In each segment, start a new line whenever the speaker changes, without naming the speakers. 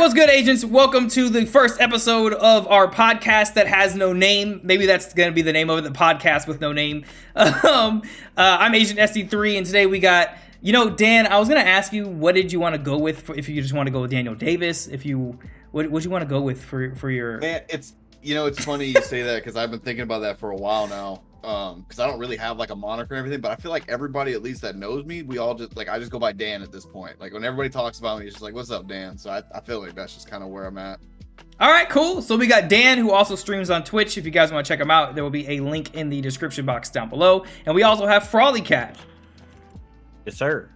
what's good, agents? Welcome to the first episode of our podcast that has no name. Maybe that's going to be the name of it, the podcast with no name. I'm Agent SD3, and today we got, Dan, I was going to ask you, what did you want to go with, if you just want to go with Daniel Davis, what you want to go with for your...
Man, it's funny you say that, because I've been thinking about that for a while now. Because I don't really have like a moniker and everything, but I feel like everybody at least that knows me, we all just I just go by Dan at this point. Like when everybody talks about me, it's just like, what's up, Dan? So I feel like that's just kind of where I'm at.
All right, cool. So we got Dan, who also streams on Twitch. If you guys want to check him out, there will be a link in the description box down below. And we also have FrollyCat.
Yes, sir.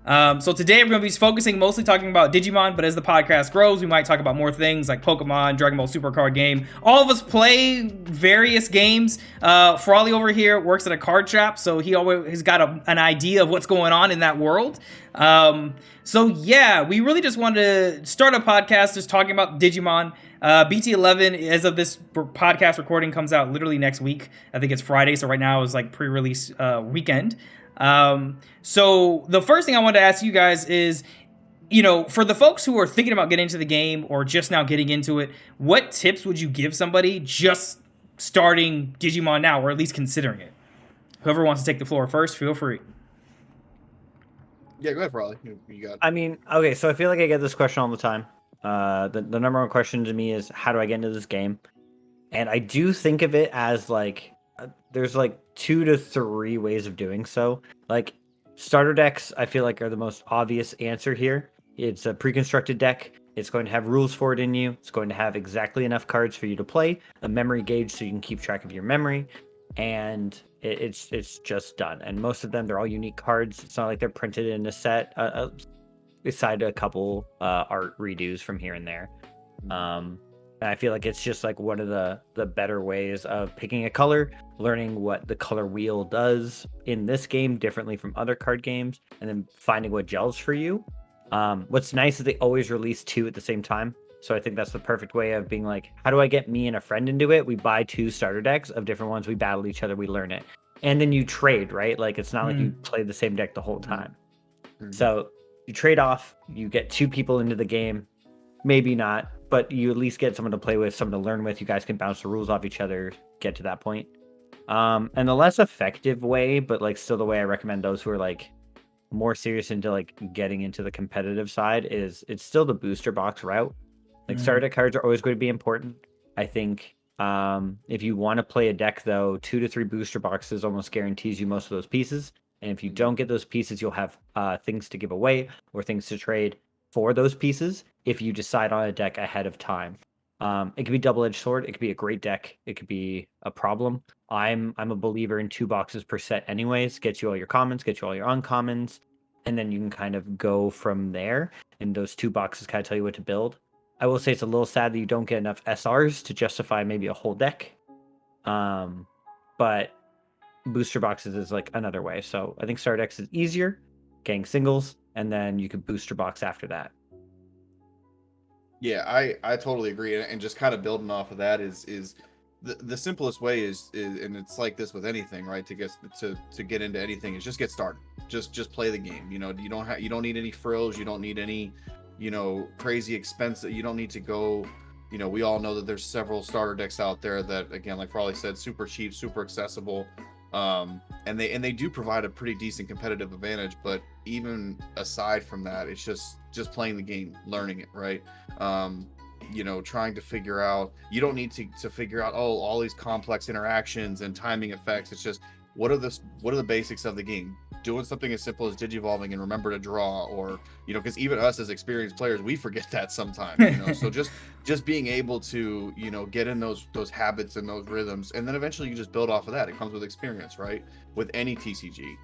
So today we're going to be focusing mostly talking about Digimon, but as the podcast grows, we might talk about more things like Pokemon, Dragon Ball Super Card Game. All of us play various games. Frolly over here works at a card shop, so he always has got an idea of what's going on in that world. So yeah, we really just wanted to start a podcast just talking about Digimon. BT11, as of this podcast recording, comes out literally next week. I think it's Friday, so right now is like pre-release weekend. So the first thing I wanted to ask you guys is, for the folks who are thinking about getting into the game or just now getting into it, what tips would you give somebody just starting Digimon now, or at least considering it? Whoever wants to take the floor first, feel free.
Yeah, go ahead, Frawley. You got it.
I mean, okay, so I feel like I get this question all the time. The number one question to me is, how do I get into this game? And I do think of it as like, there's like 2 to 3 ways of doing so. Like starter decks, I feel like are the most obvious answer here. It's a pre-constructed deck. It's going to have rules for it in you. It's going to have exactly enough cards for you to play, a memory gauge so you can keep track of your memory, and it's just done. And most of them, they're all unique cards. It's not like they're printed in a set, beside a couple art redos from here and there. And I feel like it's just like one of the better ways of picking a color, learning what the color wheel does in this game differently from other card games, and then finding what gels for you. What's nice is they always release 2 at the same time. So I think that's the perfect way of being like, how do I get me and a friend into it? We buy 2 starter decks of different ones. We battle each other. We learn it. And then you trade, right? Like it's not like you play the same deck the whole time. So you trade off, you get 2 people into the game. Maybe not, but you at least get someone to play with, someone to learn with. You guys can bounce the rules off each other, get to that point. And the less effective way, but like still the way I recommend those who are like more serious into like getting into the competitive side, is it's still the booster box route. Like starter deck cards are always going to be important. I think if you want to play a deck though, 2 to 3 booster boxes almost guarantees you most of those pieces. And if you don't get those pieces, you'll have things to give away or things to trade for those pieces if you decide on a deck ahead of time. It could be double-edged sword. It could be a great deck. It could be a problem. I'm a believer in 2 boxes per set anyways. Get you all your commons, get you all your uncommons, and then you can kind of go from there. And those 2 boxes kind of tell you what to build. I will say it's a little sad that you don't get enough SRs to justify maybe a whole deck. But booster boxes is like another way. So I think starter decks is easier, getting singles, and then you could booster box after that.
Yeah, I totally agree, and just kind of building off of that is the simplest way is, and it's like this with anything, right? To get into anything is just get started. Just play the game. You don't need any frills. You don't need any, crazy expense. You don't need to go. We all know that there's several starter decks out there that, again, like Frawley said, super cheap, super accessible. And they do provide a pretty decent competitive advantage, but even aside from that, it's just playing the game, learning it, right? Trying to figure out, you don't need to figure out all these complex interactions and timing effects. It's just what are the basics of the game, doing something as simple as digivolving and remember to draw, or because even us as experienced players, we forget that sometimes. So just being able to get in those habits and those rhythms, and then eventually you just build off of that. It comes with experience, right? With any TCG.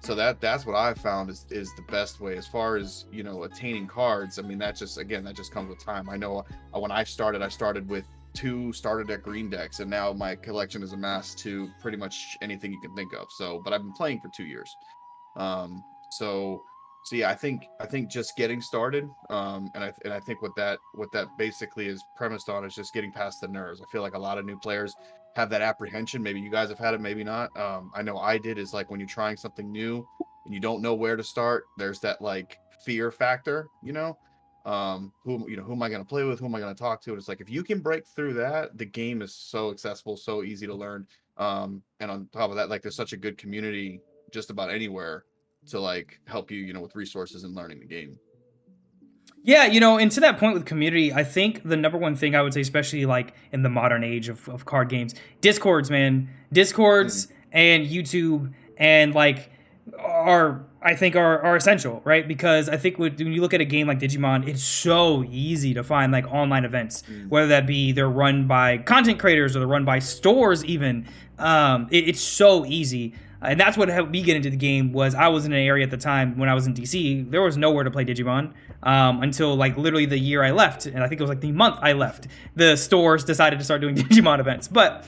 So that's what I've found is the best way as far as attaining cards. I mean, that just comes with time. I know when I started with 2 starter deck green decks, and now my collection is amassed to pretty much anything you can think of. But I've been playing for 2 years. So yeah, I think just getting started, and I think what that basically is premised on is just getting past the nerves. I feel like a lot of new players have that apprehension. Maybe you guys have had it, maybe not. I know I did. Is like when you're trying something new and you don't know where to start, there's that like fear factor, who am I going to play with, who am I going to talk to, and it's like if you can break through that, the game is so accessible, so easy to learn. And on top of that, like there's such a good community just about anywhere to like help you, with resources and learning the game.
Yeah, and to that point with community, I think the number one thing I would say, especially like in the modern age of card games, Discords, man. Discords and YouTube and like are essential, right? Because I think when you look at a game like Digimon, it's so easy to find like online events, whether that be they're run by content creators or they're run by stores even. It's so easy. And that's what helped me get into the game. Was I was in an area at the time when I was in DC, there was nowhere to play Digimon until like literally the year I left, and I think it was like the month I left, the stores decided to start doing Digimon events. But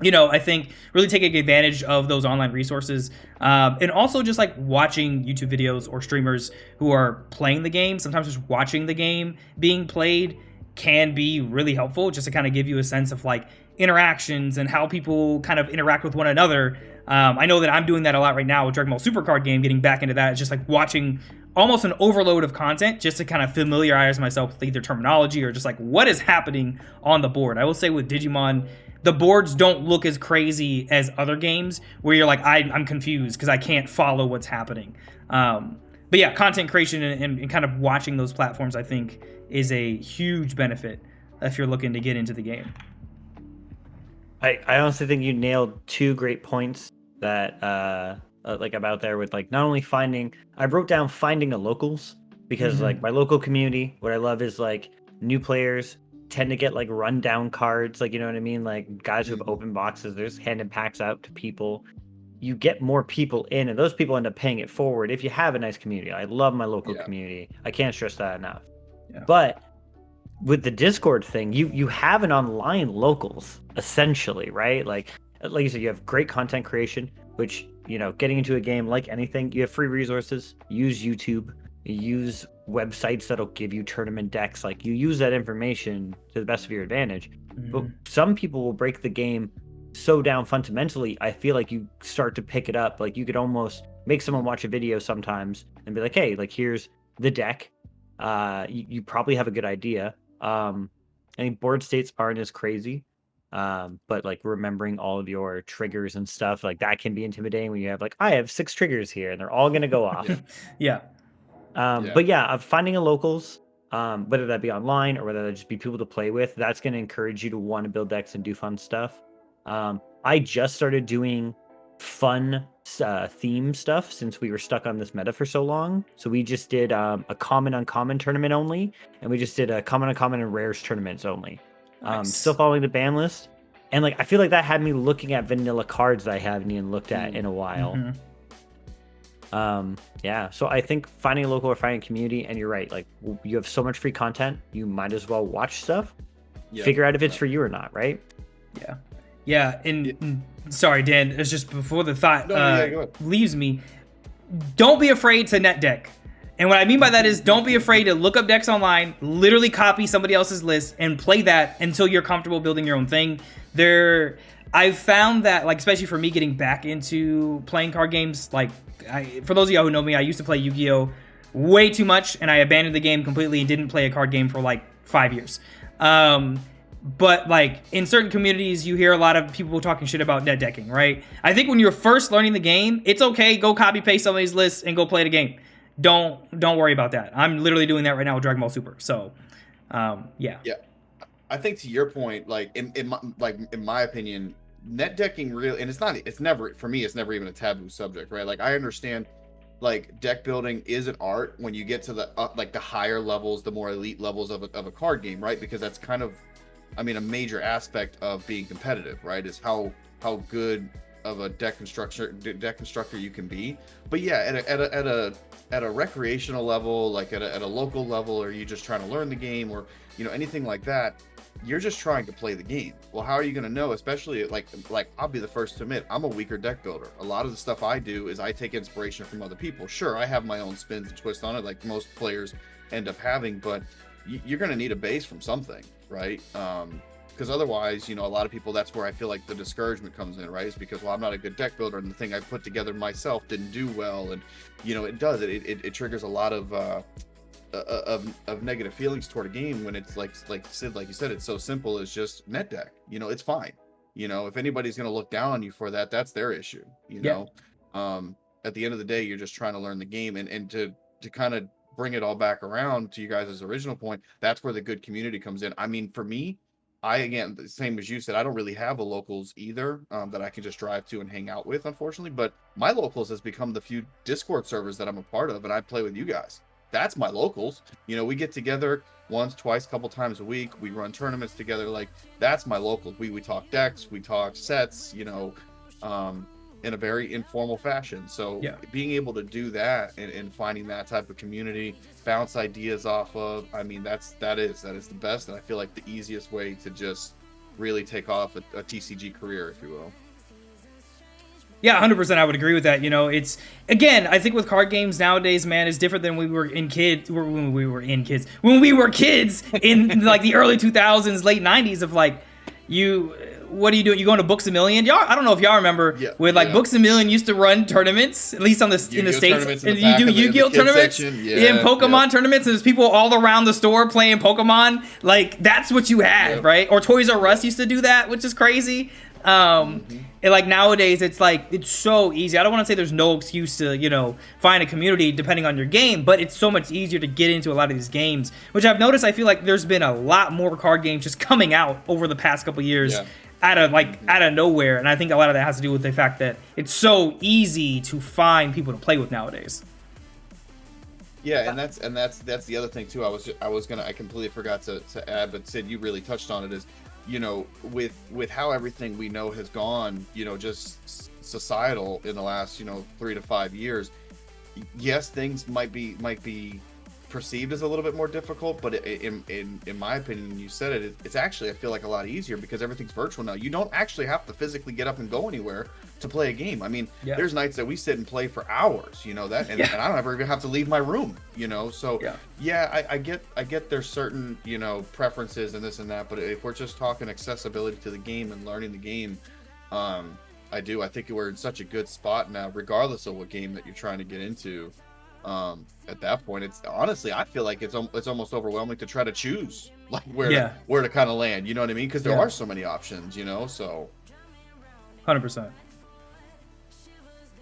I think really taking advantage of those online resources, and also just like watching YouTube videos or streamers who are playing the game. Sometimes just watching the game being played can be really helpful, just to kind of give you a sense of like interactions and how people kind of interact with one another. I know that I'm doing that a lot right now with Dragon Ball Super Card Game, getting back into that. It's just like watching almost an overload of content just to kind of familiarize myself with either terminology or just like what is happening on the board. I will say with Digimon, the boards don't look as crazy as other games where you're like, I'm confused because I can't follow what's happening. But yeah, content creation and kind of watching those platforms, I think, is a huge benefit if you're looking to get into the game.
I honestly think you nailed two great points that like about there with like not only I wrote down finding the locals because like my local community, what I love is like new players tend to get like rundown cards, like, you know what I mean? Like guys who have open boxes, there's handing packs out to people. You get more people in and those people end up paying it forward if you have a nice community. I love my local community. I can't stress that enough. Yeah. But with the Discord thing, you have an online locals essentially, right? Like you said, you have great content creation, which, getting into a game like anything, you have free resources. Use YouTube, use websites that'll give you tournament decks. Like you use that information to the best of your advantage. But some people will break the game so down fundamentally. I feel like you start to pick it up. Like you could almost make someone watch a video sometimes and be like, hey, like here's the deck. You probably have a good idea. I think board states aren't as crazy, but like remembering all of your triggers and stuff like that can be intimidating when you have like, I have 6 triggers here and they're all going to go off. But yeah, finding a locals, whether that be online or whether that just be people to play with, that's going to encourage you to want to build decks and do fun stuff. I just started doing fun theme stuff since we were stuck on this meta for so long. So we just did a common uncommon tournament only, and we just did a common uncommon and rares tournaments only. Nice. Still following the ban list, and like I feel like that had me looking at vanilla cards that I haven't even looked at in a while. Yeah, so I think finding a local or finding a community, and you're right, like you have so much free content, you might as well watch stuff, figure out if it's for you or not, right?
And sorry, Dan, it's just before the thought leaves me, don't be afraid to net deck. And what I mean by that is don't be afraid to look up decks online, literally copy somebody else's list and play that until you're comfortable building your own thing. I've found that, like, especially for me getting back into playing card games, like, for those of y'all who know me, I used to play Yu-Gi-Oh! Way too much, and I abandoned the game completely and didn't play a card game for, like, 5 years. But, like, in certain communities, you hear a lot of people talking shit about net decking, right? I think when you're first learning the game, it's okay, go copy-paste somebody's lists and go play the game. Don't worry about that. I'm literally doing that right now with Dragon Ball Super, so, yeah.
Yeah. I think to your point, like, in my opinion, net decking really, and it's never even a taboo subject, right? Like, I understand, like, deck building is an art when you get to the the higher levels, the more elite levels of a card game, right? Because that's kind of, I mean, a major aspect of being competitive, right? Is how good of a deck constructor you can be. But yeah, at a recreational level, like at a local level, or you just trying to learn the game, or anything like that, you're just trying to play the game. Well, how are you going to know? Especially like I'll be the first to admit, I'm a weaker deck builder. A lot of the stuff I do is I take inspiration from other people. Sure, I have my own spins and twists on it, like most players end up having, but you're going to need a base from something, right? Because otherwise, a lot of people, that's where I feel like the discouragement comes in, right? Is because, well, I'm not a good deck builder, and the thing I put together myself didn't do well, and it does. It triggers a lot of of negative feelings toward a game when it's like Sid, like you said, it's so simple as just net deck. It's fine. If anybody's going to look down on you for that, that's their issue. At the end of the day, you're just trying to learn the game, and to kind of bring it all back around to you guys' original point, that's where the good community comes in. I mean, for me, again, the same as you said, I don't really have a locals either that I can just drive to and hang out with, unfortunately. But my locals has become the few Discord servers that I'm a part of, and I play with you guys. That's my locals. We get together once, twice, couple times a week. We run tournaments together. Like, that's my locals. We talk decks, we talk sets, in a very informal fashion. So being able to do that and finding that type of community, bounce ideas off of, I mean, that is the best. And I feel like the easiest way to just really take off a TCG career, if you will.
Yeah, 100%. I would agree with that. It's, again, I think with card games nowadays, man, is different than when we were kids in like the early 2000s, late 90s of like, what are you doing? You going to Books A Million? Y'all, I don't know if y'all remember when Books A Million used to run tournaments, at least in the States. And you do Yu-Gi-Oh tournaments and Pokemon tournaments, and there's people all around the store playing Pokemon. Like, that's what you had, right? Or Toys R Us used to do that, which is crazy. And like nowadays, it's like, it's so easy. I don't want to say there's no excuse to, find a community depending on your game, but it's so much easier to get into a lot of these games, which I've noticed. I feel like there's been a lot more card games just coming out over the past couple years. Out of nowhere, and I think a lot of that has to do with the fact that it's so easy to find people to play with nowadays.
Yeah, and that's the other thing too. I completely forgot to add, but Sid, you really touched on it. Is with how everything we know has gone, just societal in the last 3 to 5 years. Yes, things might be perceived as a little bit more difficult, but in my opinion, you said it, it's actually, I feel like, a lot easier because everything's virtual now. You don't actually have to physically get up and go anywhere to play a game. I mean, there's nights that we sit and play for hours, and I don't ever even have to leave my room, so I get there's certain preferences and this and that, but if we're just talking accessibility to the game and learning the game, I think we're in such a good spot now, regardless of what game that you're trying to get into. At that point, it's honestly, I feel like it's almost overwhelming to try to choose like where to kind of land. You know what I mean? Because there are so many options. So
100%.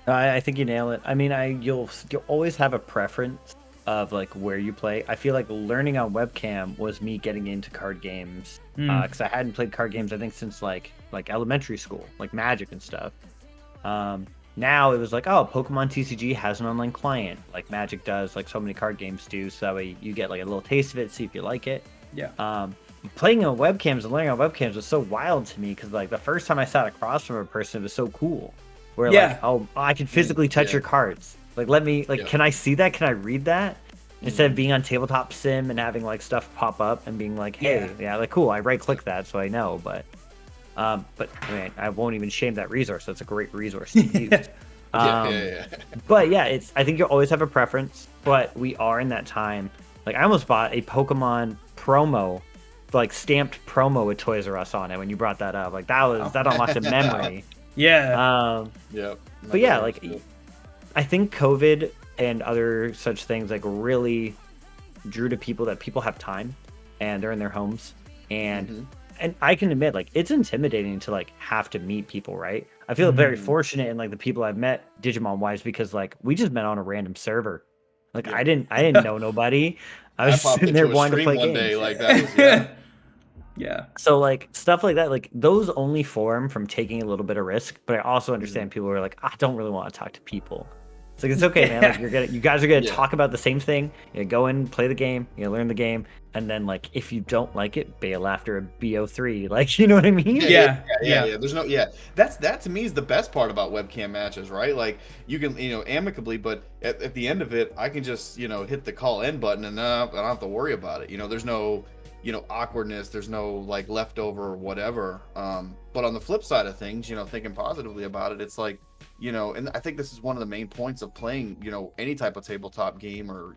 I think you nail it. I mean, you'll always have a preference of like where you play. I feel like learning on webcam was me getting into card games because I hadn't played card games I think since like elementary school, like Magic and stuff. Now it was like, oh, Pokemon TCG has an online client, like Magic does, like so many card games do. So that way you get like a little taste of it, see if you like it. Playing on webcams and learning on webcams was so wild to me because like the first time I sat across from a person, it was so cool. Where like, oh, I can physically touch your cards. Like, let me, like, can I see that? Can I read that? Instead of being on tabletop sim and having like stuff pop up and being like, hey, like cool, I right click that so I know, but I mean, I won't even shame that resource. That's a great resource to use. But yeah, I think you'll always have a preference, but we are in that time. Like I almost bought a Pokemon promo, like stamped promo with Toys R Us on it when you brought that up. Like that unlocked a memory. But yeah, like I think COVID and other such things like really drew to people that people have time and they're in their homes and I can admit, like, it's intimidating to like have to meet people, right? I feel very fortunate in like the people I've met Digimon wise because like we just met on a random server. Like I didn't know nobody. I was sitting there wanting to play games.
Day, like that was,
So like stuff like that, like those only form from taking a little bit of risk. But I also understand people who are like, I don't really want to talk to people. It's like it's okay, man. Like you guys are gonna talk about the same thing. You go in, play the game, you learn the game, and then like if you don't like it, bail after a BO3. Like you know what I mean?
Yeah. There's no that to me is the best part about webcam matches, right? Like you can amicably, but at the end of it, I can just hit the call end button and I don't have to worry about it. There's no awkwardness. There's no like leftover or whatever. But on the flip side of things, thinking positively about it, it's like. And I think this is one of the main points of playing, any type of tabletop game or,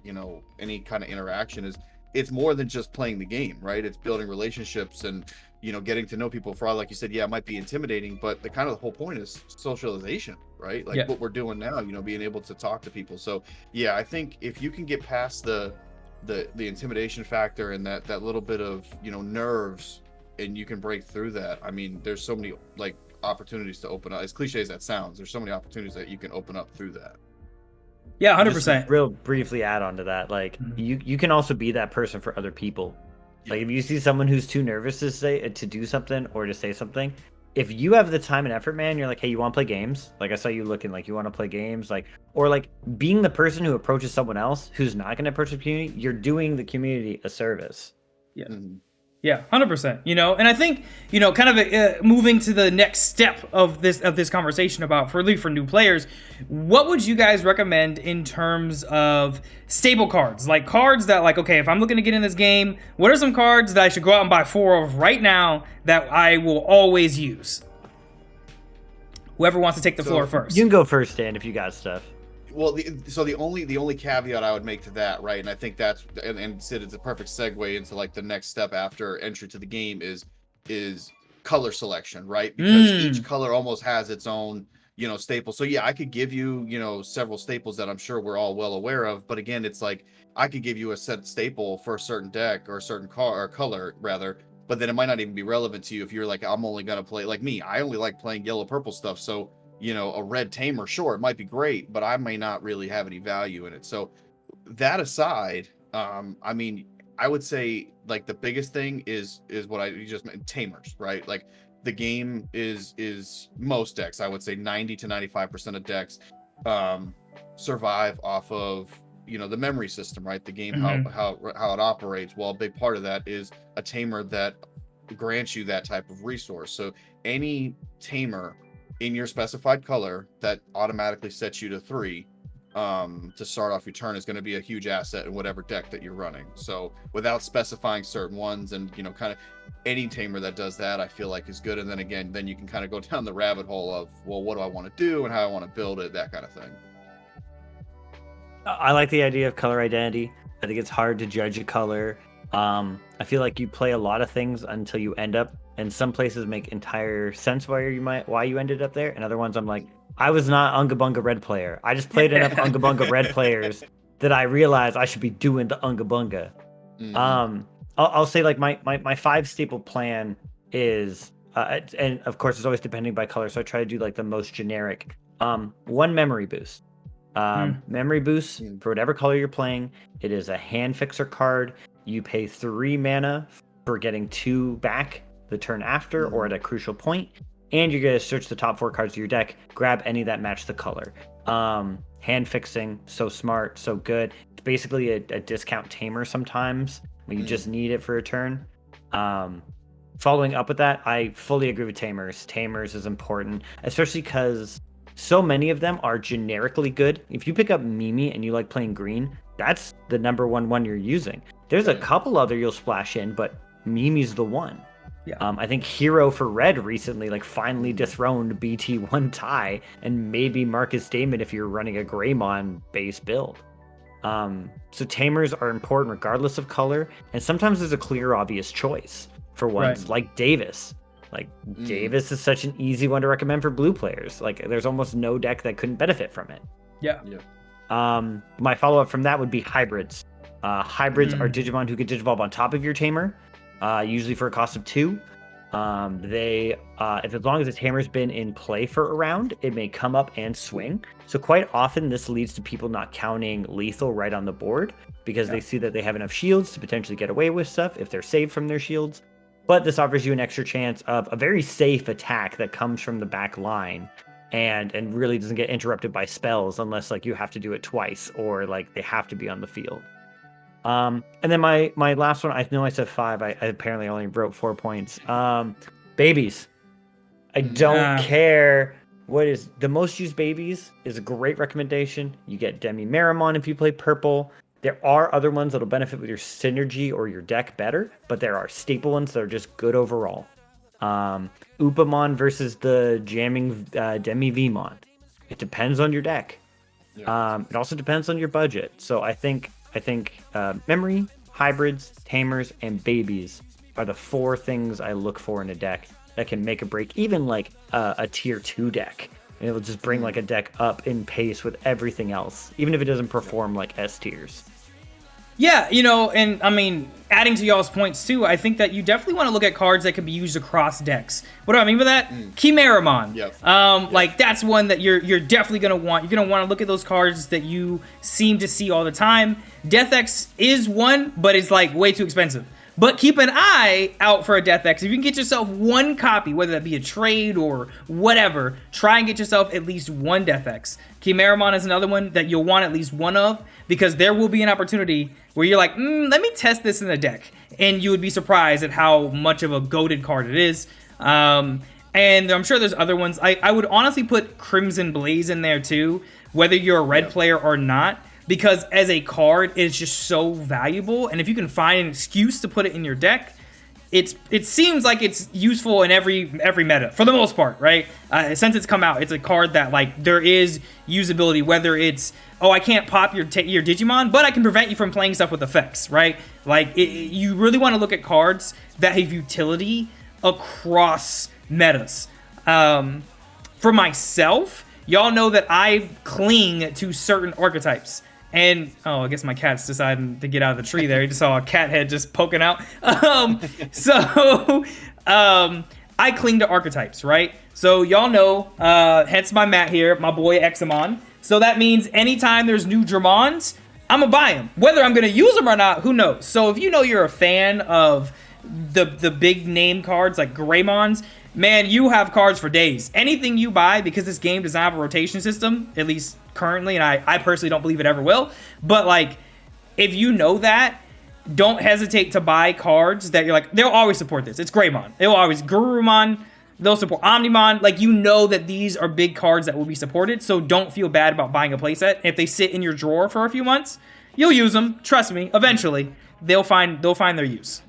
any kind of interaction is it's more than just playing the game, right? It's building relationships and, getting to know people. For all, like you said, it might be intimidating, but the whole point is socialization, right? Like what we're doing now, being able to talk to people. So, I think if you can get past the the intimidation factor and that little bit of nerves, and you can break through that. I mean, there's so many like opportunities to open up. As cliche as that sounds, there's so many opportunities that you can open up through that.
Yeah,
Just
100%.
real briefly add on to that, like you can also be that person for other people. Like if you see someone who's too nervous to do something or to say something, if you have the time and effort, man, you're like, hey, you want to play games? Like I saw you looking like you want to play games, like, or like being the person who approaches someone else who's not going to approach the community, you're doing the community a service.
Yeah. Yeah, 100%. And I think, kind of moving to the next step of this conversation about for new players, what would you guys recommend in terms of staple cards? Like cards that like, okay, if I'm looking to get in this game, what are some cards that I should go out and buy 4 of right now that I will always use? Whoever wants to take the floor first.
You can go first, Dan, if you got stuff.
Well, the only caveat I would make to that, right, and I think that's and Sid, it's a perfect segue into like the next step after entry to the game is color selection, right? Because each color almost has its own staple. So yeah, I could give you several staples that I'm sure we're all well aware of, but again, it's like I could give you a set staple for a certain deck or a certain color rather, but then it might not even be relevant to you if you're like, I'm only gonna play, like me, I only like playing yellow purple stuff, so a red tamer, sure, it might be great, but I may not really have any value in it. So that aside, I mean, I would say like the biggest thing is what you just meant, tamers, right? Like the game is most decks, I would say 90 to 95% of decks survive off of the memory system, right? The game, how it operates. Well, a big part of that is a tamer that grants you that type of resource. So any tamer in your specified color that automatically sets you to 3 to start off your turn is going to be a huge asset in whatever deck that you're running. So without specifying certain ones, and kind of any tamer that does that, I feel like is good. And then again, then you can kind of go down the rabbit hole of, well, what do I want to do and how I want to build it, that kind of thing.
I like the idea of color identity. I think it's hard to judge a color. I feel like you play a lot of things until you end up, and some places make entire sense why you ended up there, and other ones I'm like, I was not Unga Bunga red player. I just played enough Unga Bunga red players that I realized I should be doing the Unga Bunga. I'll say like my 5 staple plan is, and of course it's always depending by color, so I try to do like the most generic. 1 memory boost. Memory boost for whatever color you're playing. It is a hand fixer card. You pay 3 mana for getting 2 back the turn after or at a crucial point, and you're going to search the top 4 cards of your deck, grab any that match the color. Hand fixing, so smart, so good. It's basically a discount tamer sometimes when you just need it for a turn. Following up with that, I fully agree with tamers. Tamers is important, especially because so many of them are generically good. If you pick up Mimi and you like playing green, that's the number one you're using. There's a couple other you'll splash in, but Mimi's the one.
Yeah.
I think Hero for Red recently finally dethroned BT1 tie and maybe Marcus Damon if you're running a Greymon base build. So tamers are important regardless of color, and sometimes there's a clear, obvious choice for ones like Davis. Like Davis is such an easy one to recommend for blue players. Like there's almost no deck that couldn't benefit from it.
Yeah.
My follow-up from that would be hybrids. Hybrids are Digimon who can Digivolve on top of your tamer, usually for a cost of 2. They, if as long as the tamer's been in play for a round, it may come up and swing. So quite often this leads to people not counting lethal right on the board because they see that they have enough shields to potentially get away with stuff if they're saved from their shields. But this offers you an extra chance of a very safe attack that comes from the back line and really doesn't get interrupted by spells unless like you have to do it twice or like they have to be on the field. And then my last one, I know I said 5. I apparently only wrote 4 points. Babies. I don't care what is the most used. Babies is a great recommendation. You get Demi Marimon if you play purple. There are other ones that'll benefit with your synergy or your deck better, but there are staple ones that are just good overall. Upamon versus the jamming Demi Vmon. It depends on your deck. It also depends on your budget. So I think memory, hybrids, tamers, and babies are the 4 things I look for in a deck that can make or break even like a tier 2 deck. And it'll just bring like a deck up in pace with everything else, even if it doesn't perform like S tiers.
Yeah, and I mean, adding to y'all's points too, I think that you definitely want to look at cards that can be used across decks. What do I mean by that? Chimeramon.
Yep.
Like that's one that you're definitely gonna want. You're gonna want to look at those cards that you seem to see all the time. Death X is one, but it's like way too expensive. But keep an eye out for a Death X. If you can get yourself one copy, whether that be a trade or whatever, try and get yourself at least one Death X. Chimeramon is another one that you'll want at least one of, because there will be an opportunity where you're like, let me test this in a deck. And you would be surprised at how much of a goated card it is. And I'm sure there's other ones. I would honestly put Crimson Blaze in there too, whether you're a red player or not. Because as a card, it's just so valuable, and if you can find an excuse to put it in your deck, it seems like it's useful in every meta for the most part, right? Since it's come out, it's a card that like there is usability. Whether it's I can't pop your Digimon, but I can prevent you from playing stuff with effects, right? Like you really want to look at cards that have utility across metas. For myself, y'all know that I cling to certain archetypes. And, I guess my cat's deciding to get out of the tree there. You just saw a cat head just poking out. I cling to archetypes, right? So y'all know, hence my mat here, my boy Examon. So that means anytime there's new Dramons, I'm going to buy them. Whether I'm going to use them or not, who knows? So if you know you're a fan of the big name cards like Greymons, man, you have cards for days. Anything you buy, because this game does not have a rotation system, at least currently, and I personally don't believe it ever will, but like, if you know that, don't hesitate to buy cards that you're like, they'll always support this. It's Greymon. They'll always, Gurumon, they'll support Omnimon. Like, you know that these are big cards that will be supported, so don't feel bad about buying a playset. If they sit in your drawer for a few months, you'll use them. Trust me, eventually, they'll find their use.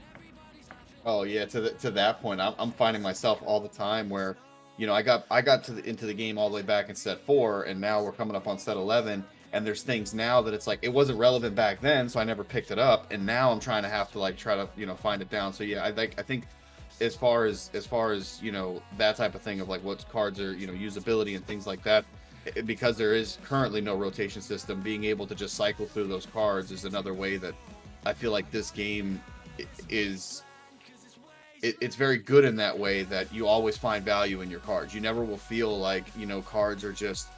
Oh yeah, to that point, I'm finding myself all the time where, I got into the game all the way back in set 4, and now we're coming up on set 11, and there's things now that it's like it wasn't relevant back then, so I never picked it up, and now I'm trying to have to like try to find it down. So yeah, I think as far as that type of thing of like what cards are usability and things like that, because there is currently no rotation system, being able to just cycle through those cards is another way that I feel like this game is. It's very good in that way that you always find value in your cards. You never will feel like cards are just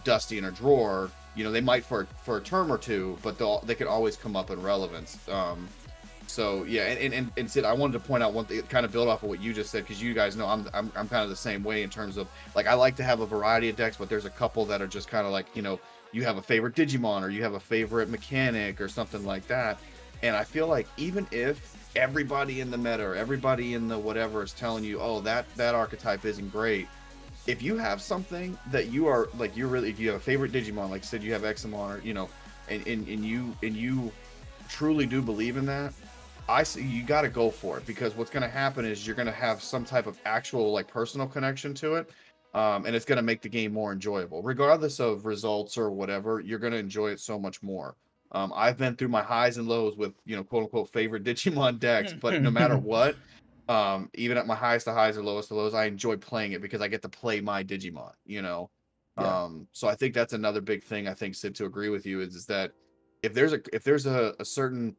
dusty in a drawer. They might for a term or two, but they can always come up in relevance. So yeah, and Sid, I wanted to point out one thing, kind of build off of what you just said, because you guys know I'm kind of the same way in terms of like I like to have a variety of decks, but there's a couple that are just kind of like you have a favorite Digimon or you have a favorite mechanic or something like that, and I feel like even if everybody in the meta or everybody in the whatever is telling you, that archetype isn't great, if you have something that you are like if you have a favorite Digimon, like said you have Examon, or and you truly do believe in that, I see you got to go for it, because what's going to happen is you're going to have some type of actual like personal connection to it, and it's going to make the game more enjoyable regardless of results or whatever. You're going to enjoy it so much more. I've been through my highs and lows with, quote unquote favorite Digimon decks, but no matter what, even at my highest to highs or lowest to lows, I enjoy playing it because I get to play my Digimon, Yeah. So I think that's another big thing, I think, Sid, to agree with you is that if there's a certain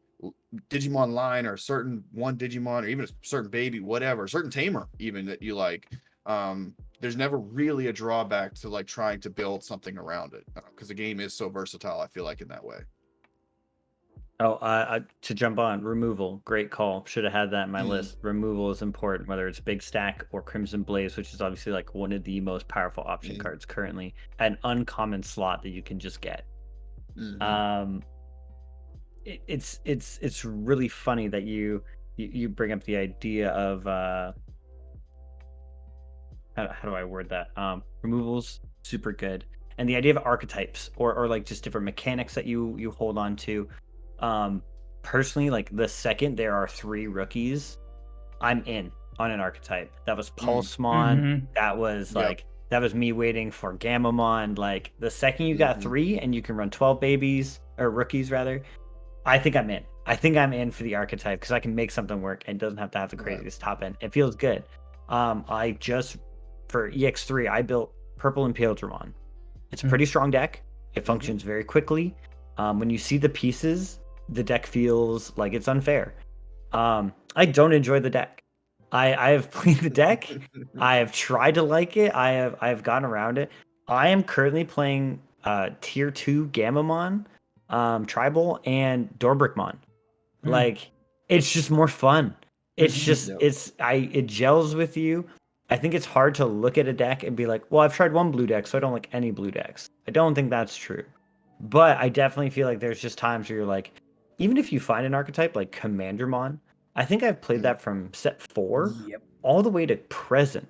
Digimon line or a certain one Digimon or even a certain baby, whatever, a certain tamer even that you like, there's never really a drawback to like trying to build something around it, because the game is so versatile, I feel like, in that way.
To jump on removal, great call. Should have had that in my list. Removal is important, whether it's Big Stack or Crimson Blaze, which is obviously like one of the most powerful option cards currently. An uncommon slot that you can just get. It's really funny that you bring up the idea of how do I word that? Removals, super good, and the idea of archetypes or like just different mechanics that you hold on to. Personally, like the second there are 3 rookies, I'm in on an archetype. That was Pulsemon. That was that was me waiting for Gamamon. Like the second you got 3 and you can run 12 babies or rookies rather, I think I'm in. I think I'm in for the archetype because I can make something work and it doesn't have to have the craziest top end. It feels good. I just for EX3 I built Purple Impale Dramon. It's a pretty strong deck. It functions very quickly. When you see the pieces, the deck feels like it's unfair. I don't enjoy the deck. I have played the deck. I have tried to like it. I have gotten around it. I am currently playing tier 2 Gamamon, Tribal, and Dorbrickmon. Like, it's just more fun. It's just it gels with you. I think it's hard to look at a deck and be like, well, I've tried one blue deck, so I don't like any blue decks. I don't think that's true. But I definitely feel like there's just times where you're like, even if you find an archetype like Commandermon, I think I've played that from set 4 all the way to present.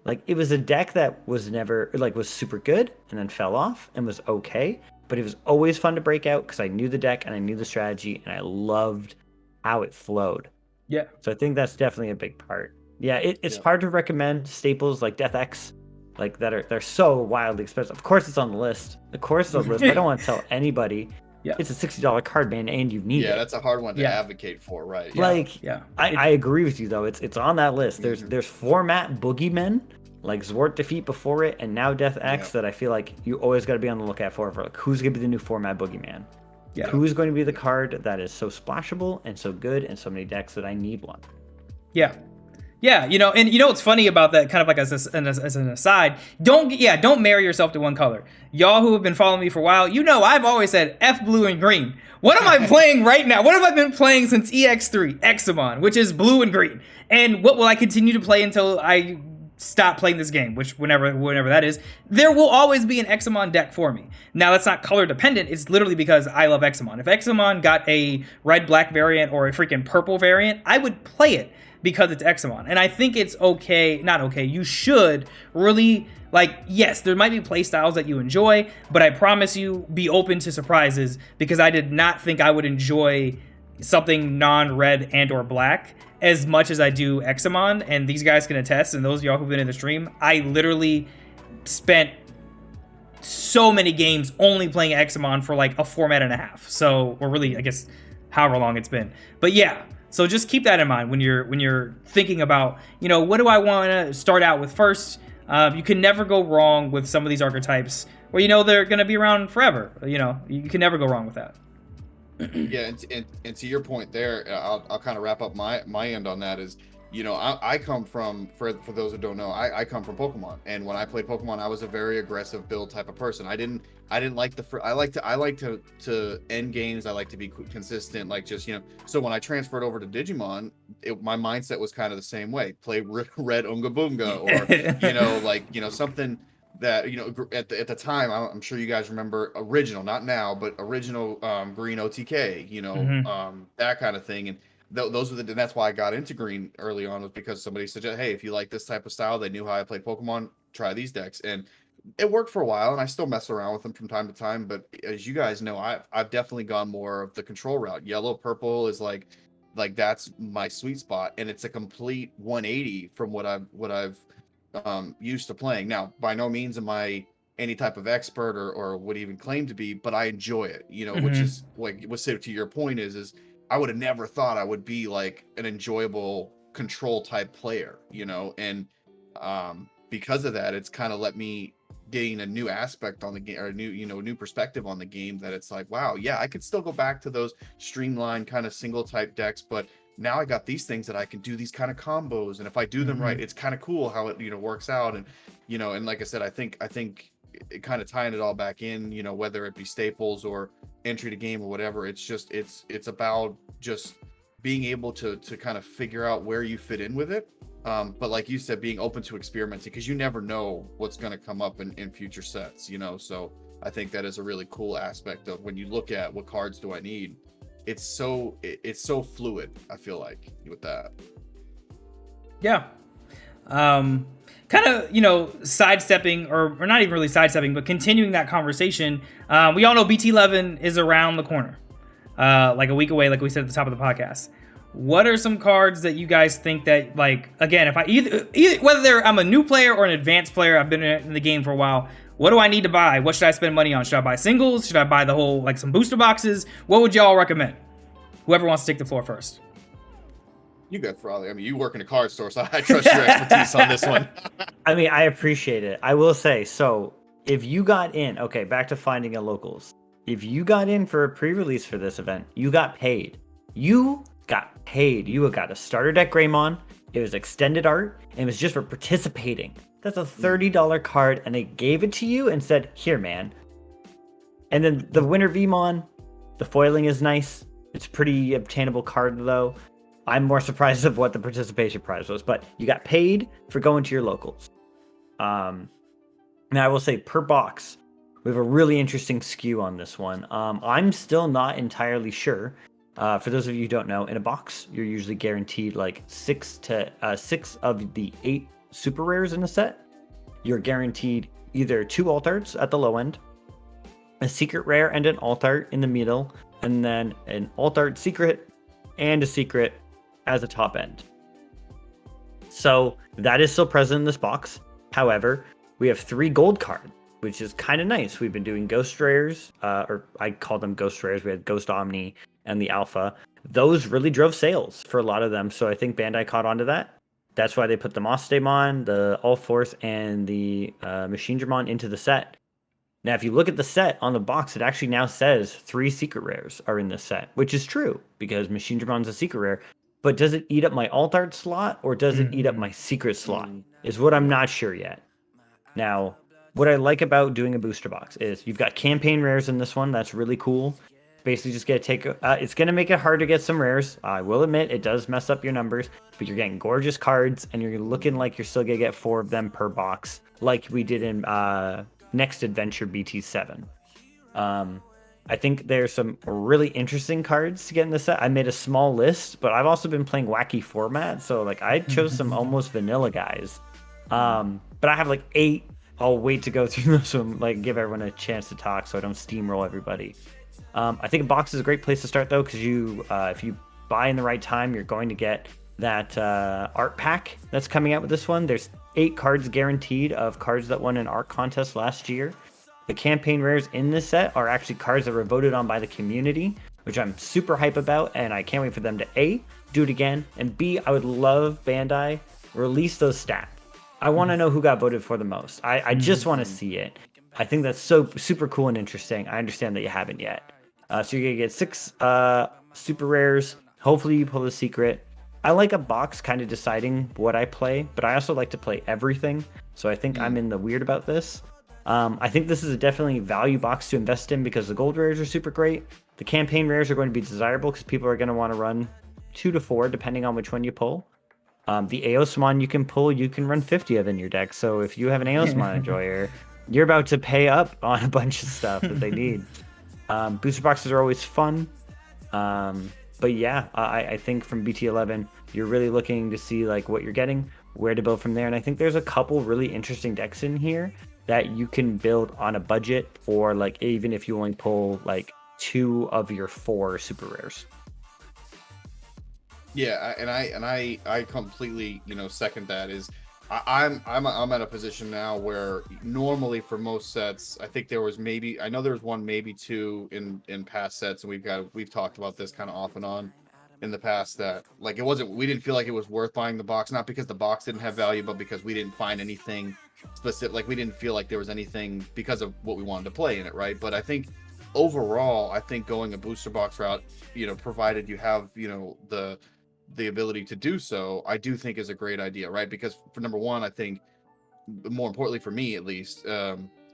Like, it was a deck that was never, like, was super good and then fell off and was okay, but it was always fun to break out because I knew the deck and I knew the strategy and I loved how it flowed.
Yeah.
So I think that's definitely a big part. Yeah, it's hard to recommend staples like Death X, like they're so wildly expensive. Of course it's on the list. Of course it's on the list. But I don't want to tell anybody. Yeah. It's a $60 card, man, and you need it.
Yeah, that's a hard one to advocate for, right?
Like, I agree with you though. It's on that list. There's format boogeymen like Zwart Defeat before it, and now Death X that I feel like you always got to be on the lookout for like who's gonna be the new format boogeyman. Yeah. Who's going to be the card that is so splashable and so good in so many decks that I need one.
Yeah. Yeah, and what's funny about that, kind of like as an aside, don't marry yourself to one color. Y'all who have been following me for a while, I've always said F blue and green. What am I playing right now? What have I been playing since EX3, Examon, which is blue and green? And what will I continue to play until I stop playing this game, which whenever that is? There will always be an Examon deck for me. Now, that's not color dependent. It's literally because I love Examon. If Examon got a red-black variant or a freaking purple variant, I would play it because it's Examon. And I think it's you should really, yes, there might be play styles that you enjoy, but I promise you, be open to surprises, because I did not think I would enjoy something non-red and or black as much as I do Examon, and these guys can attest, and those of y'all who've been in the stream, I literally spent so many games only playing Examon for like a format and a half. So, or really, I guess, however long it's been. But yeah, so just keep that in mind when you're thinking about, what do I want to start out with first? You can never go wrong with some of these archetypes where they're going to be around forever. You can never go wrong with that.
Yeah, and to your point there, I'll kind of wrap up my end on that is, I come from, for those who don't know, I come from Pokemon, and when I played Pokemon, I was a very aggressive build type of person. I didn't like I like to end games. I like to be consistent, like just, so when I transferred over to Digimon, my mindset was kind of the same way. Play Red Unga Boonga, or something that at the time, I'm sure you guys remember original, not now, but original green OTK, that kind of thing. And those were that's why I got into green early on, was because somebody suggested, hey, if you like this type of style, they knew how I played Pokemon, try these decks. And it worked for a while, and I still mess around with them from time to time. But as you guys know, I've definitely gone more of the control route. Yellow, purple is like that's my sweet spot, and it's a complete 180 from what I've used to playing. Now, by no means am I any type of expert or would even claim to be, but I enjoy it, which is like what's to your point is I would have never thought I would be like an enjoyable control type player, and because of that, it's kind of let me gain a new aspect on the game, or a new perspective on the game, that it's like, wow, yeah, I could still go back to those streamlined kind of single type decks, but now I got these things that I can do these kind of combos, and if I do them right, it's kind of cool how it works out. And and like I said, I think it kind of tying it all back in, whether it be staples or entry to game or whatever, it's just it's about just being able to kind of figure out where you fit in with it. But like you said, being open to experimenting, because you never know what's going to come up in future sets, so I think that is a really cool aspect of when you look at what cards do I need. It's so fluid, I feel like, with that. Yeah.
Kind of, sidestepping, or not even really sidestepping, but continuing that conversation. We all know BT11 is around the corner, like a week away, like we said at the top of the podcast. What are some cards that you guys think that, like, again, if I either whether I'm a new player or an advanced player, I've been in the game for a while, what do I need to buy? What should I spend money on? Should I buy singles? Should I buy the whole, like, some booster boxes? What would y'all recommend? Whoever wants to take the floor first.
You got Frolly. I mean, you work in a card store, so I trust your expertise on this one.
I mean, I appreciate it. I will say, so if you got in, okay, back to finding a locals. if you got in for a pre-release for this event, you got paid. You got paid. You got a starter deck Greymon. It was extended art, and it was just for participating. That's a $30 card, and they gave it to you and said, here, man. And then the winner VMon, the foiling is nice. It's pretty obtainable card, though. I'm more surprised of what the participation prize was, but you got paid for going to your locals. And I will say, per box, we have a really interesting skew on this one. I'm still not entirely sure. For those of you who don't know, in a box, you're usually guaranteed like 6 of the 8 super rares in a set. You're guaranteed either 2 alt arts at the low end, a secret rare and an alt art in the middle, and then an alt art secret and a secret as a top end. So that is still present in this box. However, we have 3 gold cards, which is kind of nice. We've been doing ghost rares, or I call them ghost rares. We had Ghost Omni and the Alpha. Those really drove sales for a lot of them. So I think Bandai caught on to that. That's why they put the Mostemon, the All-Force, and the Machinedramon into the set. Now, if you look at the set on the box, it actually now says 3 secret rares are in this set, which is true because Machinedramon's a secret rare. But does it eat up my alt art slot or does it eat up my secret slot? Is what I'm not sure yet. Now, what I like about doing a booster box is you've got campaign rares in this one. That's really cool. Basically, just gonna take. It's gonna make it hard to get some rares. I will admit it does mess up your numbers, but you're getting gorgeous cards, and you're looking like you're still gonna get 4 of them per box, like we did in Next Adventure BT7. I think there's some really interesting cards to get in the set. I made a small list, but I've also been playing wacky formats, so like I chose some almost vanilla guys. But I have like 8. I'll wait to go through those and like give everyone a chance to talk, so I don't steamroll everybody. I think a box is a great place to start though, because if you buy in the right time, you're going to get that art pack that's coming out with this one. There's 8 cards guaranteed of cards that won an art contest last year. The campaign rares in this set are actually cards that were voted on by the community, which I'm super hype about, and I can't wait for them to A, do it again, and B, I would love Bandai release those stats. I want to know who got voted for the most. I just want to see it. I think that's so super cool and interesting. I understand that you haven't yet. So you're gonna get 6 super rares. Hopefully you pull the secret. I like a box kind of deciding what I play, but I also like to play everything. So I think I'm in the weird about this. I think this is a definitely value box to invest in because the gold rares are super great. The campaign rares are going to be desirable because people are going to want to run 2 to 4 depending on which one you pull. The Aosmon you can pull, you can run 50 of in your deck. So if you have an Aosmon enjoyer, you're about to pay up on a bunch of stuff that they need. Booster boxes are always fun. But yeah, I think from BT11, you're really looking to see like what you're getting, where to build from there. And I think there's a couple really interesting decks in here that you can build on a budget, or like even if you only pull like 2 of your 4 super rares.
Yeah, and I completely second that. Is I'm at a position now where normally for most sets, I think there was I know there was 1 maybe 2 in past sets, and we've talked about this kind of off and on in the past, that like we didn't feel like it was worth buying the box, not because the box didn't have value, but because we didn't find anything specific. Like we didn't feel like there was anything because of what we wanted to play in it, right? But I think overall, going a booster box route, provided you have the ability to do so, I do think is a great idea, right? Because for number one, I think more importantly for me at least,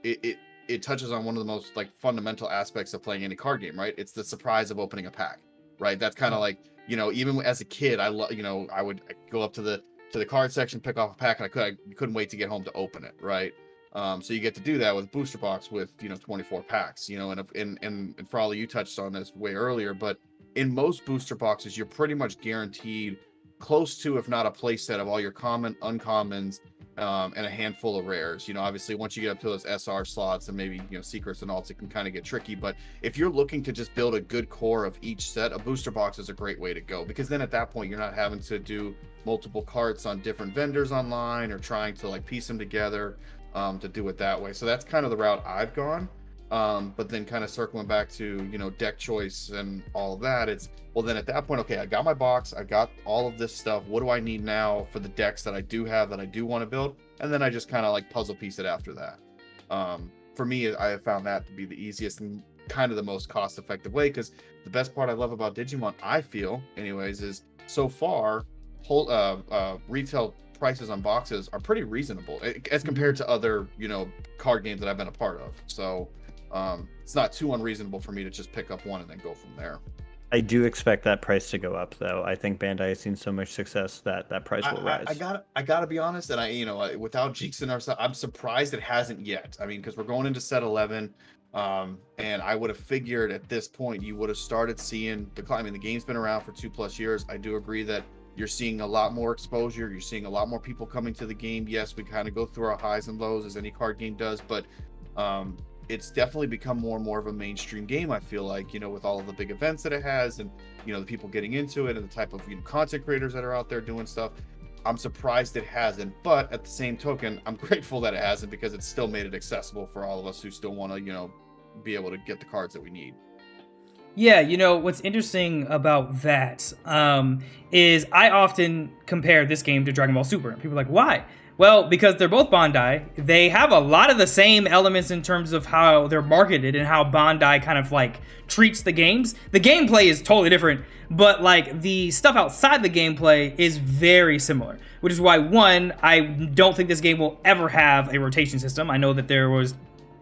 it touches on one of the most like fundamental aspects of playing any card game, right? It's the surprise of opening a pack, right? That's kind of like, even as a kid, I would go up to the card section, pick off a pack, and I couldn't wait to get home to open it, right? So you get to do that with booster box with 24 packs, and Frolly, you touched on this way earlier, but in most booster boxes, you're pretty much guaranteed close to, if not a play set of all your common, uncommons, and a handful of rares. Obviously once you get up to those SR slots and maybe secrets and alts, it can kind of get tricky. But if you're looking to just build a good core of each set, a booster box is a great way to go, because then at that point you're not having to do multiple carts on different vendors online or trying to like piece them together to do it that way. So that's kind of the route I've gone. But then kind of circling back to deck choice and all of that, it's well, then at that point, okay, I got my box, I got all of this stuff, what do I need now for the decks that I do have that I do want to build? And then I just kind of like puzzle piece it after that. For me, I have found that to be the easiest, and kind of the most cost-effective way. Because the best part I love about Digimon, I feel, anyways, is so far, retail prices on boxes are pretty reasonable as compared to other, card games that I've been a part of. So it's not too unreasonable for me to just pick up one and then go from there.
I do expect that price to go up, though. I think Bandai has seen so much success that price will rise.
I gotta be honest, and without jinxing ourselves, I'm surprised it hasn't yet. I mean, because we're going into set 11, and I would have figured at this point you would have started seeing decline. I mean, the game's been around for 2+ years. I do agree that you're seeing a lot more exposure. You're seeing a lot more people coming to the game. Yes, we kind of go through our highs and lows as any card game does, but it's definitely become more and more of a mainstream game. I feel like, with all of the big events that it has, and the people getting into it, and the type of content creators that are out there doing stuff. I'm surprised it hasn't, but at the same token, I'm grateful that it hasn't, because it's still made it accessible for all of us who still want to, be able to get the cards that we need.
Yeah, what's interesting about that is I often compare this game to Dragon Ball Super. And people are like, why? Well, because they're both Bandai. They have a lot of the same elements in terms of how they're marketed and how Bandai kind of like treats the games. The gameplay is totally different, but like the stuff outside the gameplay is very similar, which is why, one, I don't think this game will ever have a rotation system. I know that there was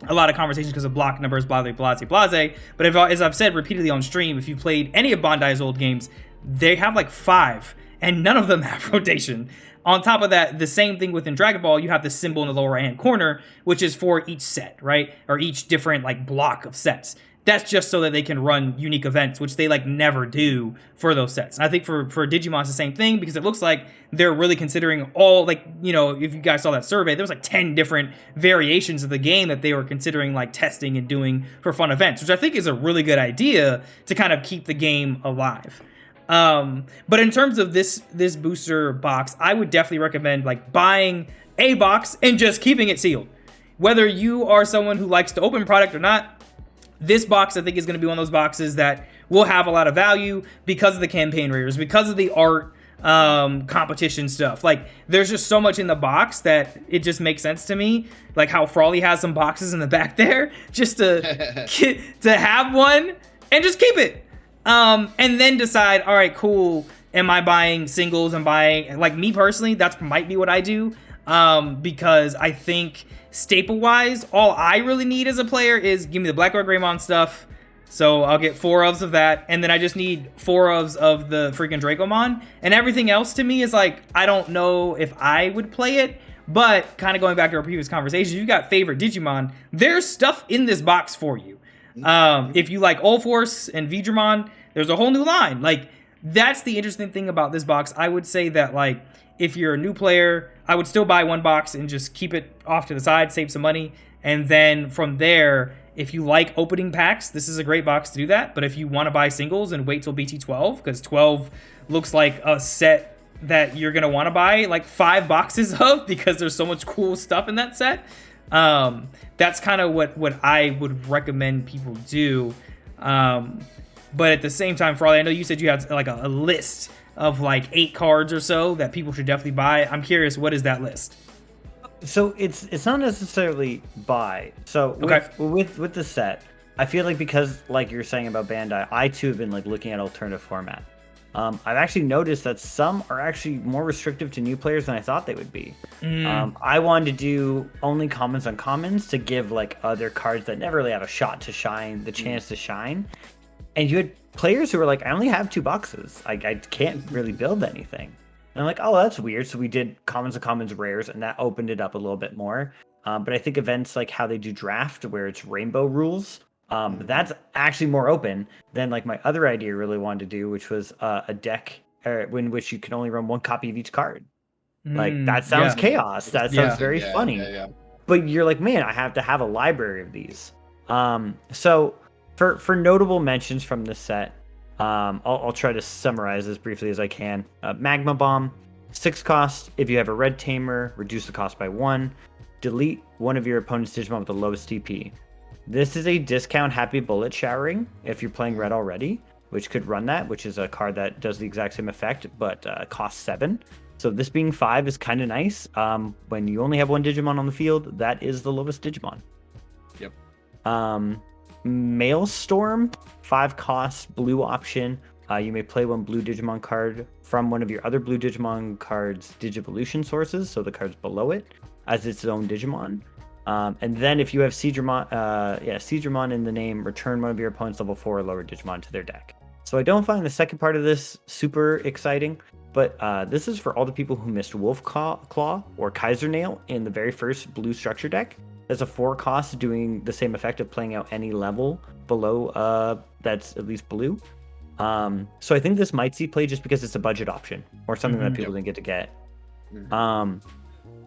a lot of conversations because of block numbers, blase, blase, blase. But as I've said repeatedly on stream, if you played any of Bandai's old games, they have like 5, and none of them have rotation. On top of that, the same thing within Dragon Ball, you have the symbol in the lower right-hand corner, which is for each set, right? Or each different like block of sets. That's just so that they can run unique events, which they like never do for those sets. And I think for Digimon, it's the same thing, because it looks like they're really considering all, like, if you guys saw that survey, there was like 10 different variations of the game that they were considering like testing and doing for fun events, which I think is a really good idea to kind of keep the game alive. But in terms of this booster box, I would definitely recommend like buying a box and just keeping it sealed. Whether you are someone who likes to open product or not, this box I think is going to be one of those boxes that will have a lot of value because of the campaign raiders, because of the art, competition stuff. Like, there's just so much in the box that it just makes sense to me. Like how Frawley has some boxes in the back there, just to have one and just keep it. And then decide, all right, cool, am I buying singles? I'm buying, like, me personally, that might be what I do, because I think staple-wise, all I really need as a player is give me the Black Red Greymon stuff, so I'll get 4 ofs of that, and then I just need 4 ofs of the freaking Dracomon, and everything else to me is like, I don't know if I would play it, but kind of going back to our previous conversation, you got favorite Digimon, there's stuff in this box for you. If you like Ulforce and Vidramon, there's a whole new line. Like, that's the interesting thing about this box. I would say that, like, if you're a new player, I would still buy one box and just keep it off to the side, save some money. And then from there, if you like opening packs, this is a great box to do that. But if you want to buy singles and wait till BT12, because 12 looks like a set that you're going to want to buy like 5 boxes of, because there's so much cool stuff in that set. That's kind of what I would recommend people do. But at the same time, Frawley, I know you said you had like a list of like 8 cards or so that people should definitely buy. I'm curious, what is that list?
So it's not necessarily buy. So with the set, I feel like, because like you're saying about Bandai, I too have been like looking at alternative format. I've actually noticed that some are actually more restrictive to new players than I thought they would be. I wanted to do only commons on commons to give like other cards that never really have a shot to shine the chance to shine. And you had players who were like, I only have 2 boxes. I can't really build anything. And I'm like, oh, that's weird. So we did commons and commons rares, and that opened it up a little bit more. But I think events like how they do draft, where it's rainbow rules, that's actually more open than like my other idea really wanted to do, which was a deck in which you can only run 1 copy of each card. Like, that sounds chaos. That sounds very funny. Yeah. But you're like, man, I have to have a library of these. So for notable mentions from this set, I'll try to summarize as briefly as I can. Magma Bomb, 6 cost. If you have a red tamer, reduce the cost by 1. Delete one of your opponent's Digimon with the lowest TP. This is a discount Happy Bullet showering if you're playing red already, which could run that, which is a card that does the exact same effect, but costs 7. So this being 5 is kind of nice. When you only have 1 Digimon on the field, that is the lowest Digimon.
Yep.
Maelstrom, 5 cost, blue option. You may play one blue Digimon card from one of your other blue Digimon cards' Digivolution sources, so the cards below it, as its own Digimon. And then if you have Seedramon in the name, return one of your opponent's level 4 or lower Digimon to their deck. So I don't find the second part of this super exciting, but this is for all the people who missed Wolf Claw or Kaiser Nail in the very first blue structure deck. That's a 4 cost doing the same effect of playing out any level below that's at least blue. So I think this might see play just because it's a budget option or something that people didn't get to get.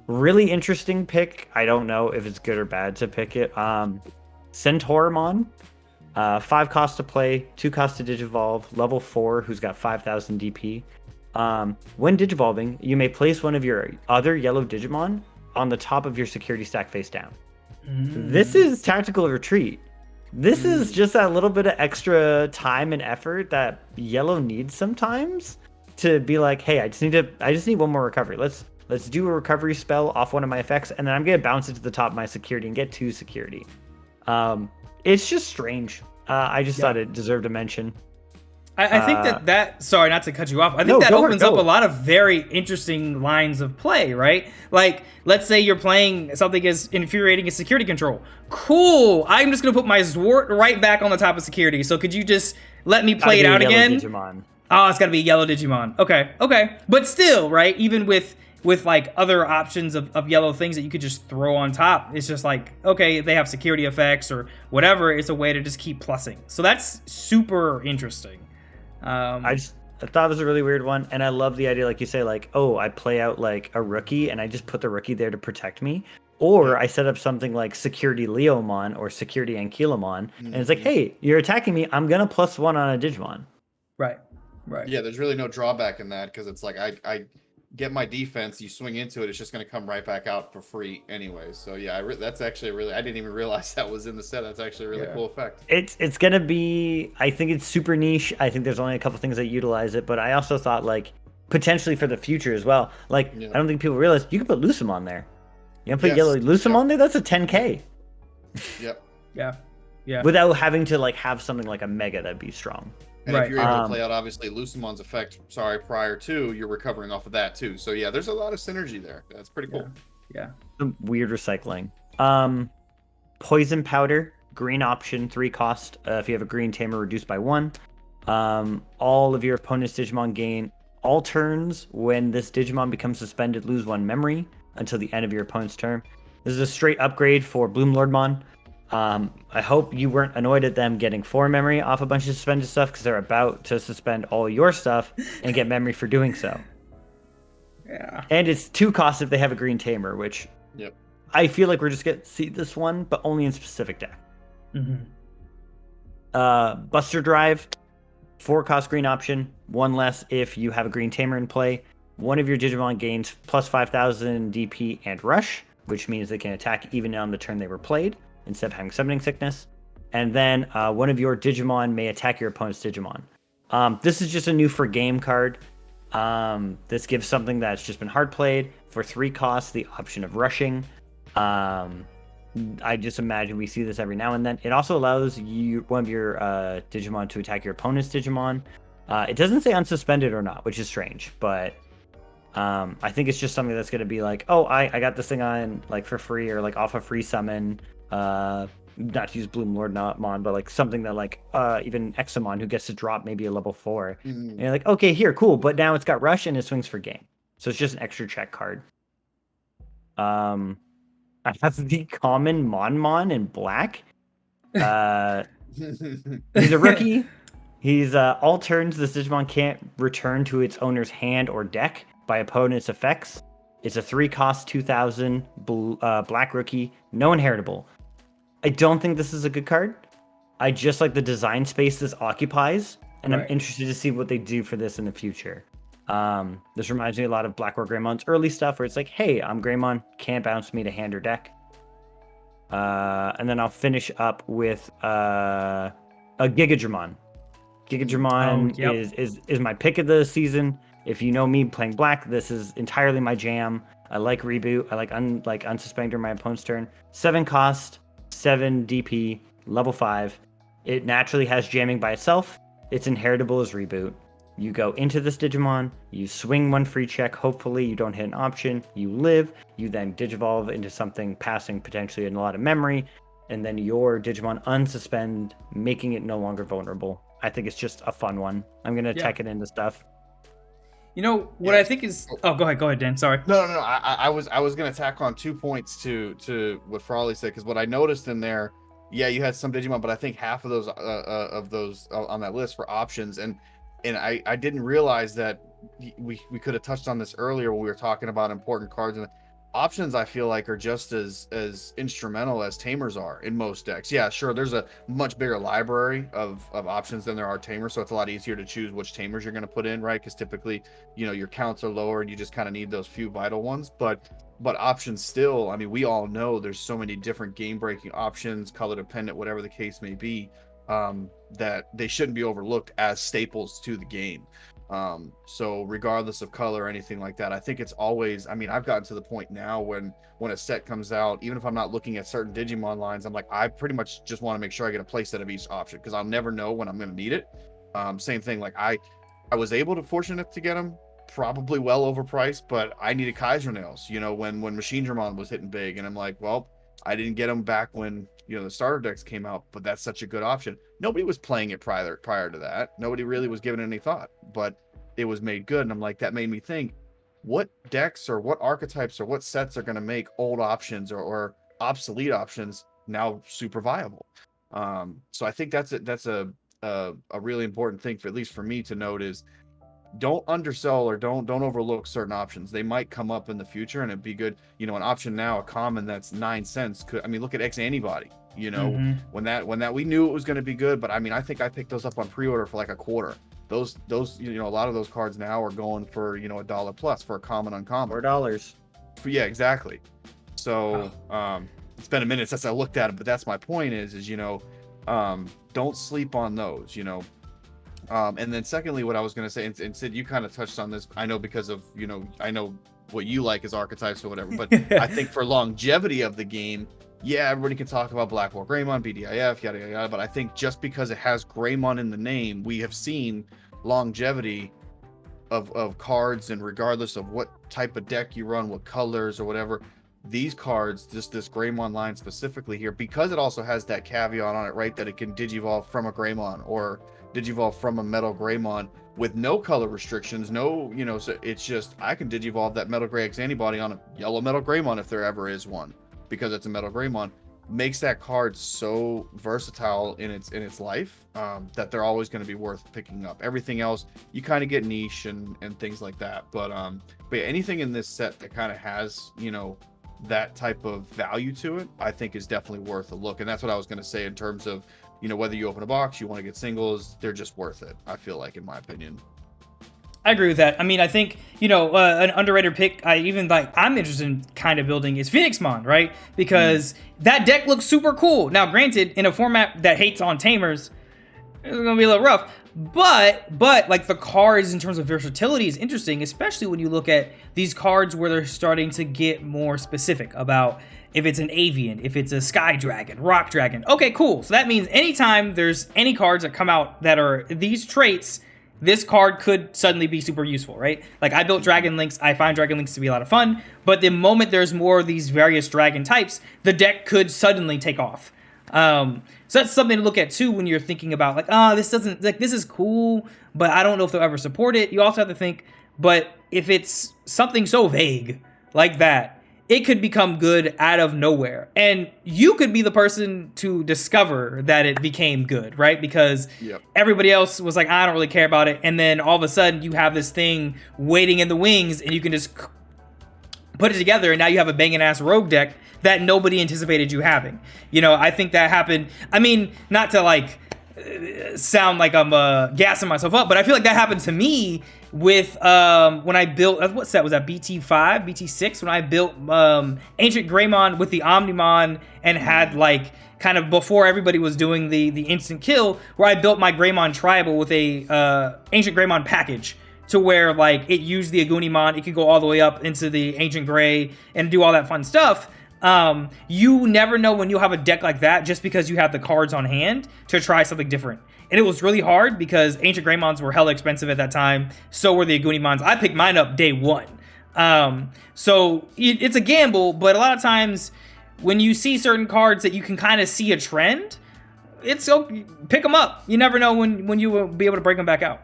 Really interesting pick. I don't know if it's good or bad to pick it. Centauramon, 5 cost to play, 2 cost to Digivolve, level 4, who's got 5,000 DP. When Digivolving, you may place one of your other yellow Digimon on the top of your security stack face down. This is Tactical Retreat. This is just that little bit of extra time and effort that yellow needs sometimes to be like, hey, I just need one more recovery. Let's do a recovery spell off one of my effects, and then I'm gonna bounce it to the top of my security and get 2 security. It's just strange. I just thought it deserved a mention.
I think that sorry, not to cut you off. I think that opens up a lot of very interesting lines of play, right? Like, let's say you're playing something as infuriating as security control. Cool. I'm just gonna put my Zwart right back on the top of security. So could you just let me play it out again?
Digimon.
Oh, it's gotta be a yellow Digimon. Okay. But still, right? Even with like other options of yellow things that you could just throw on top, it's just like, okay, if they have security effects or whatever, it's a way to just keep plussing. So that's super interesting.
I thought it was a really weird one, and I love the idea, like you say, like, oh, I play out like a rookie and I just put the rookie there to protect me, or I set up something like Security Leomon or Security Ankylomon, and it's like, hey, you're attacking me, I'm gonna +1 on a Digimon.
Right.
Yeah, there's really no drawback in that because it's like I get my defense, you swing into it, it's just going to come right back out for free anyway. So yeah, that's actually I didn't even realize that was in the set. That's actually a really cool effect.
It's going to be, I think it's super niche. I think there's only a couple things that utilize it, but I also thought like potentially for the future as well. Like, I don't think people realize you can put Lucemon there. You can put yellow Lucemon there, that's a 10k.
Yep.
Yeah.
Without having to like have something like a mega that'd be strong.
And if you're able to play out, obviously, Lucemon's effect, prior to, you're recovering off of that, too. So, yeah, there's a lot of synergy there. That's pretty cool.
Yeah.
Some weird recycling. Poison Powder, green option, 3 cost. If you have a green tamer, reduced by 1. All of your opponent's Digimon gain all turns. When this Digimon becomes suspended, lose 1 memory until the end of your opponent's turn. This is a straight upgrade for Bloomlordmon. I hope you weren't annoyed at them getting 4 memory off a bunch of suspended stuff, because they're about to suspend all your stuff and get memory for doing so.
Yeah.
And it's 2 costs if they have a green tamer, which I feel like we're just going to see this one, but only in specific deck. Buster Drive, 4 cost green option, 1 less if you have a green tamer in play. One of your Digimon gains plus 5,000 DP and rush, which means they can attack even on the turn they were played, instead of having Summoning Sickness. And then one of your Digimon may attack your opponent's Digimon. This is just a new for game card. This gives something that's just been hard played for 3 costs, the option of rushing. I just imagine we see this every now and then. It also allows one of your Digimon to attack your opponent's Digimon. It doesn't say unsuspended or not, which is strange, but I think it's just something that's going to be like, oh, I got this thing on like for free, or like off a free summon. Not to use Bloomlordmon, but like something that like even Examon, who gets to drop maybe a level 4. And you're like, okay, here, cool, but now it's got rush and it swings for game, so it's just an extra check card. I have the common Monmon in black. He's a rookie. He's all turns this Digimon can't return to its owner's hand or deck by opponent's effects. It's a 3 cost 2,000 black rookie, no inheritable. I don't think this is a good card. I just like the design space this occupies, and I'm interested to see what they do for this in the future. This reminds me a lot of Blackrock Greymon's early stuff, where it's like, hey, I'm Greymon, can't bounce me to hand or deck. And then I'll finish up with a Gigadramon. Gigadramon is my pick of the season. If you know me playing black, this is entirely my jam. I like reboot. I like unsuspend during my opponent's turn. 7 cost, 7 DP, level 5. It naturally has jamming by itself. It's inheritable as reboot. You go into this Digimon, you swing 1 free check, hopefully you don't hit an option, you live, you then Digivolve into something passing potentially in a lot of memory, and then your Digimon unsuspend, making it no longer vulnerable. I think it's just a fun one. I'm going to tech it into stuff.
You know, what I think is... Oh, go ahead, Dan, sorry.
No. I was going to tack on 2 points to what Frawley said, because what I noticed in there, yeah, you had some Digimon, but I think half of those on that list were options, and I didn't realize that we could have touched on this earlier when we were talking about important cards. And options, I feel like, are just as instrumental as tamers are in most decks. Yeah, sure, there's a much bigger library of options than there are tamers, so it's a lot easier to choose which tamers you're going to put in, right? Because typically, you know, your counts are lower and you just kind of need those few vital ones. But options still, I mean, we all know there's so many different game-breaking options, color-dependent, whatever the case may be, that they shouldn't be overlooked as staples to the game. So regardless of color or anything like that, I think it's always, I mean, I've gotten to the point now when a set comes out, even if I'm not looking at certain Digimon lines, I'm like, I pretty much just want to make sure I get a playset of each option, because I'll never know when I'm going to need it. Same thing, like I was fortunate to get them probably well overpriced, but I needed Kaiser nails, you know, when Machine Dramon was hitting big, and I'm like, well, I didn't get them back when, you know, the starter decks came out, but that's such a good option. Nobody was playing it prior to that. Nobody really was giving it any thought, but it was made good. And I'm like, that made me think, what decks or what archetypes or what sets are going to make old options or obsolete options now super viable? So I think that's a really important thing, for at least for me to note, is don't undersell or don't overlook certain options. They might come up in the future and it'd be good. You know, an option now, a common that's 9 cents could, I mean, look at X Antibody, you know, when that we knew it was going to be good, but I mean, I think I picked those up on pre-order for like a quarter. Those, you know, a lot of those cards now are going for, you know, $1 plus for a common, uncommon.
$4.
Yeah, exactly. So, it's been a minute since I looked at it, but that's my point is, you know, don't sleep on those, you know. And then secondly, what I was going to say, and Sid, you kind of touched on this, I know, because of, you know, I know what you like as archetypes or whatever, but I think for longevity of the game, yeah, everybody can talk about Blackwall Greymon, BDIF, yada, yada, yada, but I think just because it has Greymon in the name, we have seen longevity of cards, and regardless of what type of deck you run, what colors or whatever, these cards, this Greymon line specifically here, because it also has that caveat on it, right, that it can Digivolve from a Greymon or Digivolve from a Metal Greymon with no color restrictions, no, you know, so it's just, I can Digivolve that Metal Grey X Antibody on a yellow Metal Greymon if there ever is one, because it's a Metal Greymon. Makes that card so versatile in its life, that they're always going to be worth picking up. Everything else, you kind of get niche and things like that. But yeah, anything in this set that kind of has, you know, that type of value to it, I think is definitely worth a look. And that's what I was going to say in terms of, you know, whether you open a box, you want to get singles, they're just worth it, I feel like, in my opinion.
I agree with that. I mean, I think, you know, an underrated pick I'm interested in kind of building is Phoenixmon, right? Because that deck looks super cool. Now, granted, in a format that hates on tamers, it's going to be a little rough. But like the cards in terms of versatility is interesting, especially when you look at these cards where they're starting to get more specific about if it's an avian, if it's a sky dragon, rock dragon. Okay, cool. So that means anytime there's any cards that come out that are these traits, this card could suddenly be super useful, right? Like I built Dragon Links. I find Dragon Links to be a lot of fun, but the moment there's more of these various dragon types, the deck could suddenly take off. So that's something to look at too when you're thinking about like, this is cool, but I don't know if they'll ever support it. You also have to think, but if it's something so vague like that, it could become good out of nowhere. And you could be the person to discover that it became good, right? Because everybody else was like, I don't really care about it. And then all of a sudden you have this thing waiting in the wings and you can just put it together. And now you have a banging ass rogue deck that nobody anticipated you having. You know, I think that happened. I mean, not to like sound like I'm gassing myself up, but I feel like that happened to me with when I built, what set was that, BT5, BT6, when I built Ancient Greymon with the Omnimon and had like kind of before everybody was doing the instant kill, where I built my Greymon tribal with a Ancient Greymon package to where like it used the Agunimon, it could go all the way up into the Ancient Grey and do all that fun stuff. You never know when you'll have a deck like that just because you have the cards on hand to try something different. And it was really hard because Ancient Greymons were hella expensive at that time. So were the Agunimons. I picked mine up day one. So it's a gamble, but a lot of times when you see certain cards that you can kind of see a trend, it's okay, pick them up. You never know when you will be able to break them back out.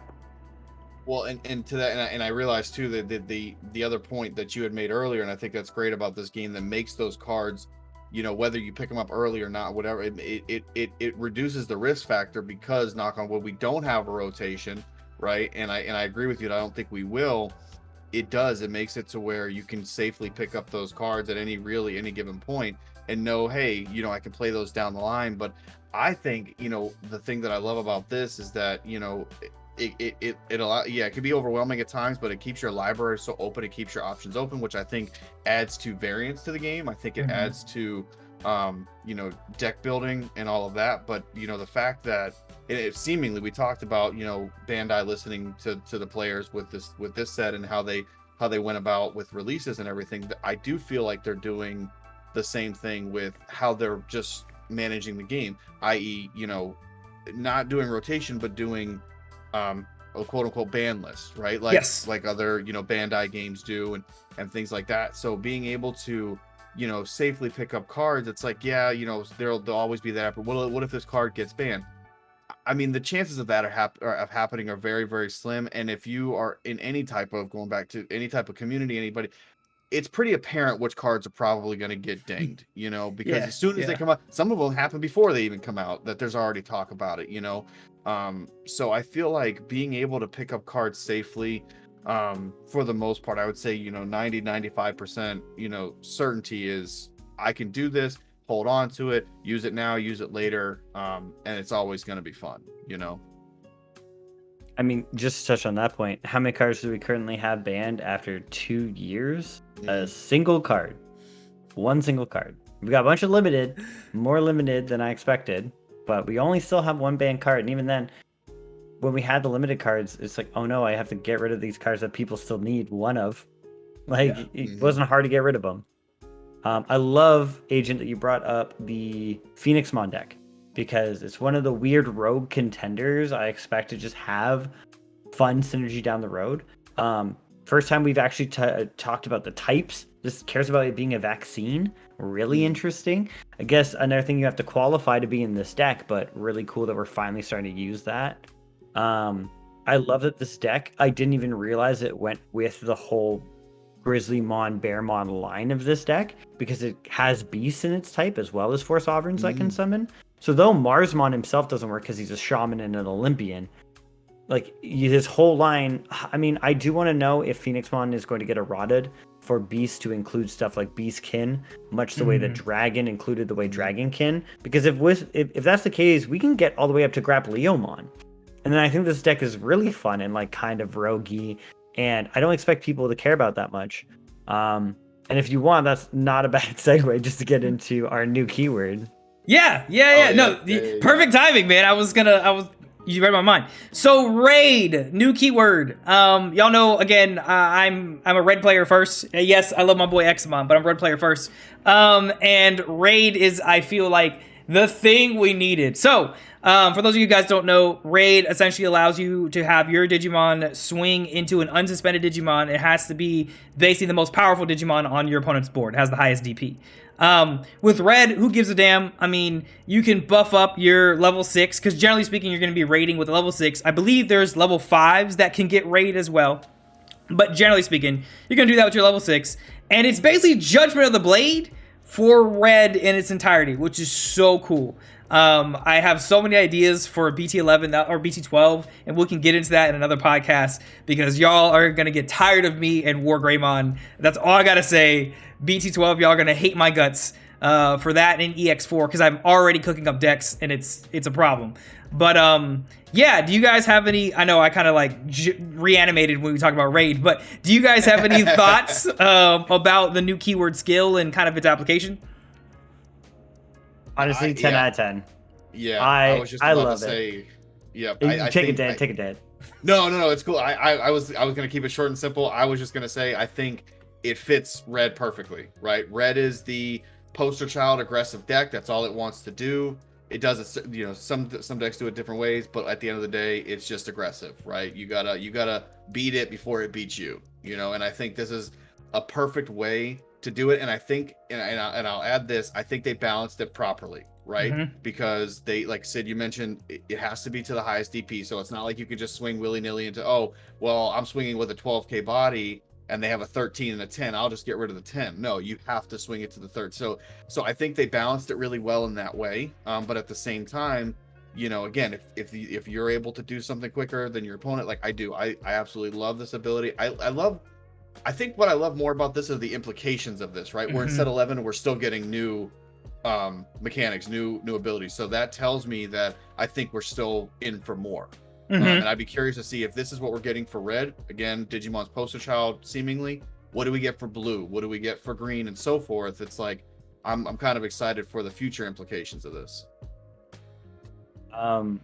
Well, and to that, and I realized too that the other point that you had made earlier, and I think that's great about this game that makes those cards, you know, whether you pick them up early or not, whatever, it reduces the risk factor because, knock on wood, we don't have a rotation, right? And I agree with you. I don't think we will. It does. It makes it to where you can safely pick up those cards at any given point and know, hey, you know, I can play those down the line. But I think, you know, the thing that I love about this is that, you know, it allow, yeah, it can be overwhelming at times, but it keeps your library so open. It keeps your options open, which I think adds to variance to the game. I think it adds to, you know, deck building and all of that. But, you know, the fact that it seemingly, we talked about, you know, Bandai listening to the players with this set and how they went about with releases and everything. I do feel like they're doing the same thing with how they're just managing the game, i.e., you know, not doing rotation, but doing a quote unquote ban list, right? Like,
yes.
Like other, you know, Bandai games do and things like that. So being able to, you know, safely pick up cards, it's like, yeah, you know, there'll always be that, but what if this card gets banned? I mean, the chances of that of happening are very, very slim. And if you are in any type of, going back to any type of community, anybody, it's pretty apparent which cards are probably going to get dinged, you know, because as soon as they come out, some of them happen before they even come out, that there's already talk about it, you know. So I feel like being able to pick up cards safely, for the most part, I would say, you know, 90-95%, you know, certainty is I can do this, hold on to it, use it now, use it later, and it's always going to be fun, you know.
I mean, just to touch on that point, how many cards do we currently have banned after 2 years? A single card. One single card. We got a bunch of limited, more limited than I expected, but we only still have one banned card. And even then, when we had the limited cards, it's like, oh no, I have to get rid of these cards that people still need one of. Like, it wasn't hard to get rid of them. I love, Agent, that you brought up the Phoenixmon deck, because it's one of the weird rogue contenders I expect to just have fun synergy down the road. First time we've actually talked about the types. This cares about it being a vaccine. Really interesting. I guess another thing you have to qualify to be in this deck, but really cool that we're finally starting to use that. I love that this deck, I didn't even realize it went with the whole Grizzlymon, Bearmon line of this deck, because it has beasts in its type as well as 4 sovereigns I can summon. So though Marsmon himself doesn't work because he's a shaman and an Olympian, like his whole line, I mean, I do want to know if Phoenixmon is going to get eroded for beasts to include stuff like Beastkin, much the way that Dragon included the way Dragonkin. Because if that's the case, we can get all the way up to Grapleomon. And then I think this deck is really fun and like kind of roguey, and I don't expect people to care about that much. And if you want, that's not a bad segue just to get into our new keyword.
Yeah. Perfect timing, man. You read my mind. So raid, new keyword. Y'all know, again, I'm a red player first. Yes, I love my boy Examon, but I'm red player first. And raid is, I feel like, the thing we needed. So, for those of you guys don't know, raid essentially allows you to have your Digimon swing into an unsuspended Digimon. It has to be basically the most powerful Digimon on your opponent's board. It has the highest DP. With red, who gives a damn? I mean, you can buff up your level 6, because generally speaking, you're going to be raiding with a level 6. I believe there's level 5s that can get raid as well. But generally speaking, you're going to do that with your level 6. And it's basically Judgment of the Blade for red in its entirety, which is so cool. I have so many ideas for BT11 or BT12, and we can get into that in another podcast, because y'all are going to get tired of me and War Greymon. That's all I got to say. BT12, y'all are going to hate my guts for that and EX4, because I'm already cooking up decks, and it's a problem. But yeah, do you guys have any? I know I kind of like reanimated when we talk about raid, but do you guys have any thoughts about the new keyword skill and kind of its application?
Honestly, 10 out of 10.
Yeah, I was just about to say. Yeah,
take it dead.
No, it's cool. I was gonna keep it short and simple. I was just gonna say I think it fits red perfectly, right? Red is the poster child aggressive deck. That's all it wants to do. It does it, you know, some decks do it different ways, but at the end of the day, it's just aggressive, right? You gotta beat it before it beats you, you know. And I think this is a perfect way to do it. And I think, and I'll add this, I think they balanced it properly, right?
Mm-hmm.
Because they, like Sid, you mentioned, it has to be to the highest DP, so it's not like you can just swing willy nilly into, oh, well, I'm swinging with a 12K body and they have a 13 and a 10, I'll just get rid of the 10. No, you have to swing it to the third. So I think they balanced it really well in that way. But at the same time, you know, again, if you're able to do something quicker than your opponent, like I do, I absolutely love this ability. I think what I love more about this are the implications of this, right?
Mm-hmm.
Where in set 11, we're still getting new mechanics, new abilities. So that tells me that I think we're still in for more.
Mm-hmm.
And I'd be curious to see if this is what we're getting for red. Again, Digimon's poster child, seemingly. What do we get for blue? What do we get for green, and so forth? It's like I'm kind of excited for the future implications of this.
I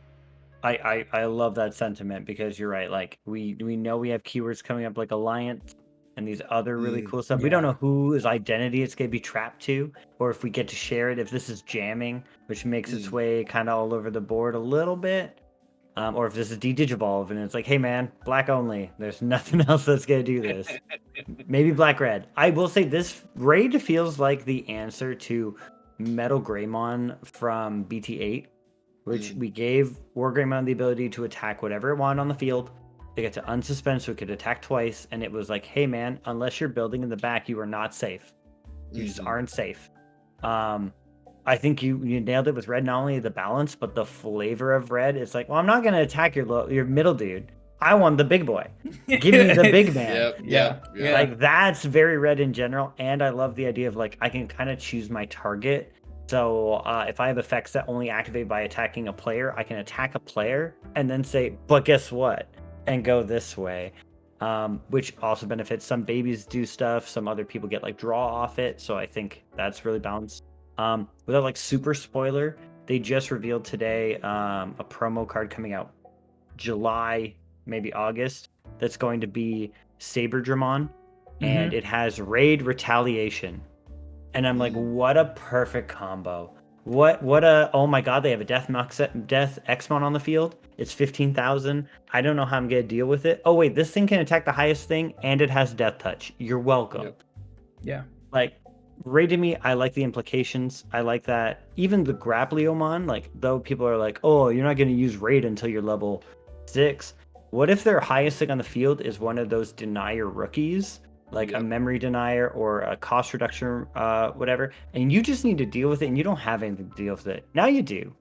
love that sentiment, because you're right. Like we know we have keywords coming up like Alliance and these other really cool stuff. We don't know whose identity it's gonna be trapped to, or if we get to share it. If this is jamming, which makes its way kind of all over the board a little bit. Or if this is de-digivolve and it's like, hey man, black only. There's nothing else that's gonna do this. Maybe black red. I will say this raid feels like the answer to Metal Greymon from BT8, which we gave War Greymon the ability to attack whatever it wanted on the field. They get to unsuspend, so it could attack twice, and it was like, hey man, unless you're building in the back, you are not safe. You just aren't safe. I think you nailed it with red. Not only the balance, but the flavor of red. It's like, well, I'm not going to attack your middle dude. I want the big boy. Give me the big man.
Yep.
Like that's very red in general. And I love the idea of like, I can kind of choose my target. So if I have effects that only activate by attacking a player, I can attack a player and then say, but guess what? And go this way. Which also benefits. Some babies do stuff. Some other people get like draw off it. So I think that's really balanced. Without like super spoiler, they just revealed today a promo card coming out July, maybe August, that's going to be Saber Dramon, and it has Raid Retaliation. And I'm like, what a perfect combo. What a, oh my god, they have a Death Xmon on the field. It's 15,000. I don't know how I'm gonna deal with it. Oh wait, this thing can attack the highest thing and it has Death Touch. You're welcome.
Yeah.
Like, Raid to me, I like the implications. I like that even the Grappleomon, like, though people are like, oh, you're not going to use Raid until you're level 6. What if their highest thing on the field is one of those denier rookies, like a memory denier or a cost reduction, whatever, and you just need to deal with it and you don't have anything to deal with it. Now you do.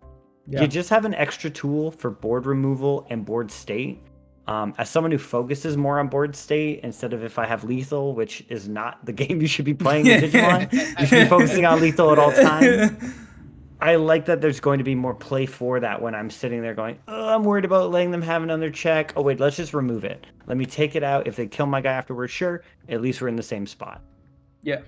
Yeah. You just have an extra tool for board removal and board state. As someone who focuses more on board state instead of if I have lethal, which is not the game you should be playing in Digimon, you should be focusing on lethal at all times. I like that there's going to be more play for that when I'm sitting there going, oh, I'm worried about letting them have another check. Oh, wait, let's just remove it. Let me take it out. If they kill my guy afterwards, sure. At least we're in the same spot.
Yeah.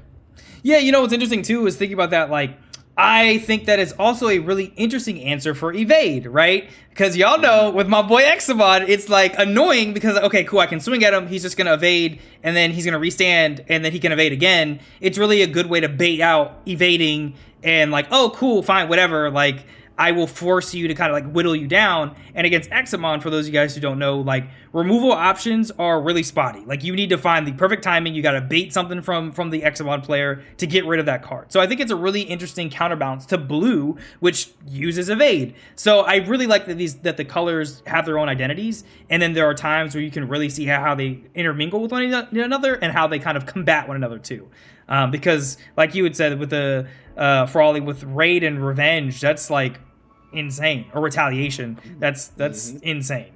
Yeah, you know what's interesting too is thinking about that, like, I think that is also a really interesting answer for evade, right? Because y'all know with my boy Examon, it's like annoying because, okay, cool, I can swing at him, he's just going to evade, and then he's going to restand, and then he can evade again. It's really a good way to bait out evading and like, oh, cool, fine, whatever, like, I will force you to kind of like whittle you down. And against Examon, for those of you guys who don't know, like removal options are really spotty. Like you need to find the perfect timing. You got to bait something from the Examon player to get rid of that card. So I think it's a really interesting counterbalance to blue, which uses evade. So I really like that the colors have their own identities. And then there are times where you can really see how they intermingle with one another and how they kind of combat one another too. Because like you had said with the Frawley, with Raid and Revenge, that's like insane, or Retaliation, that's insane.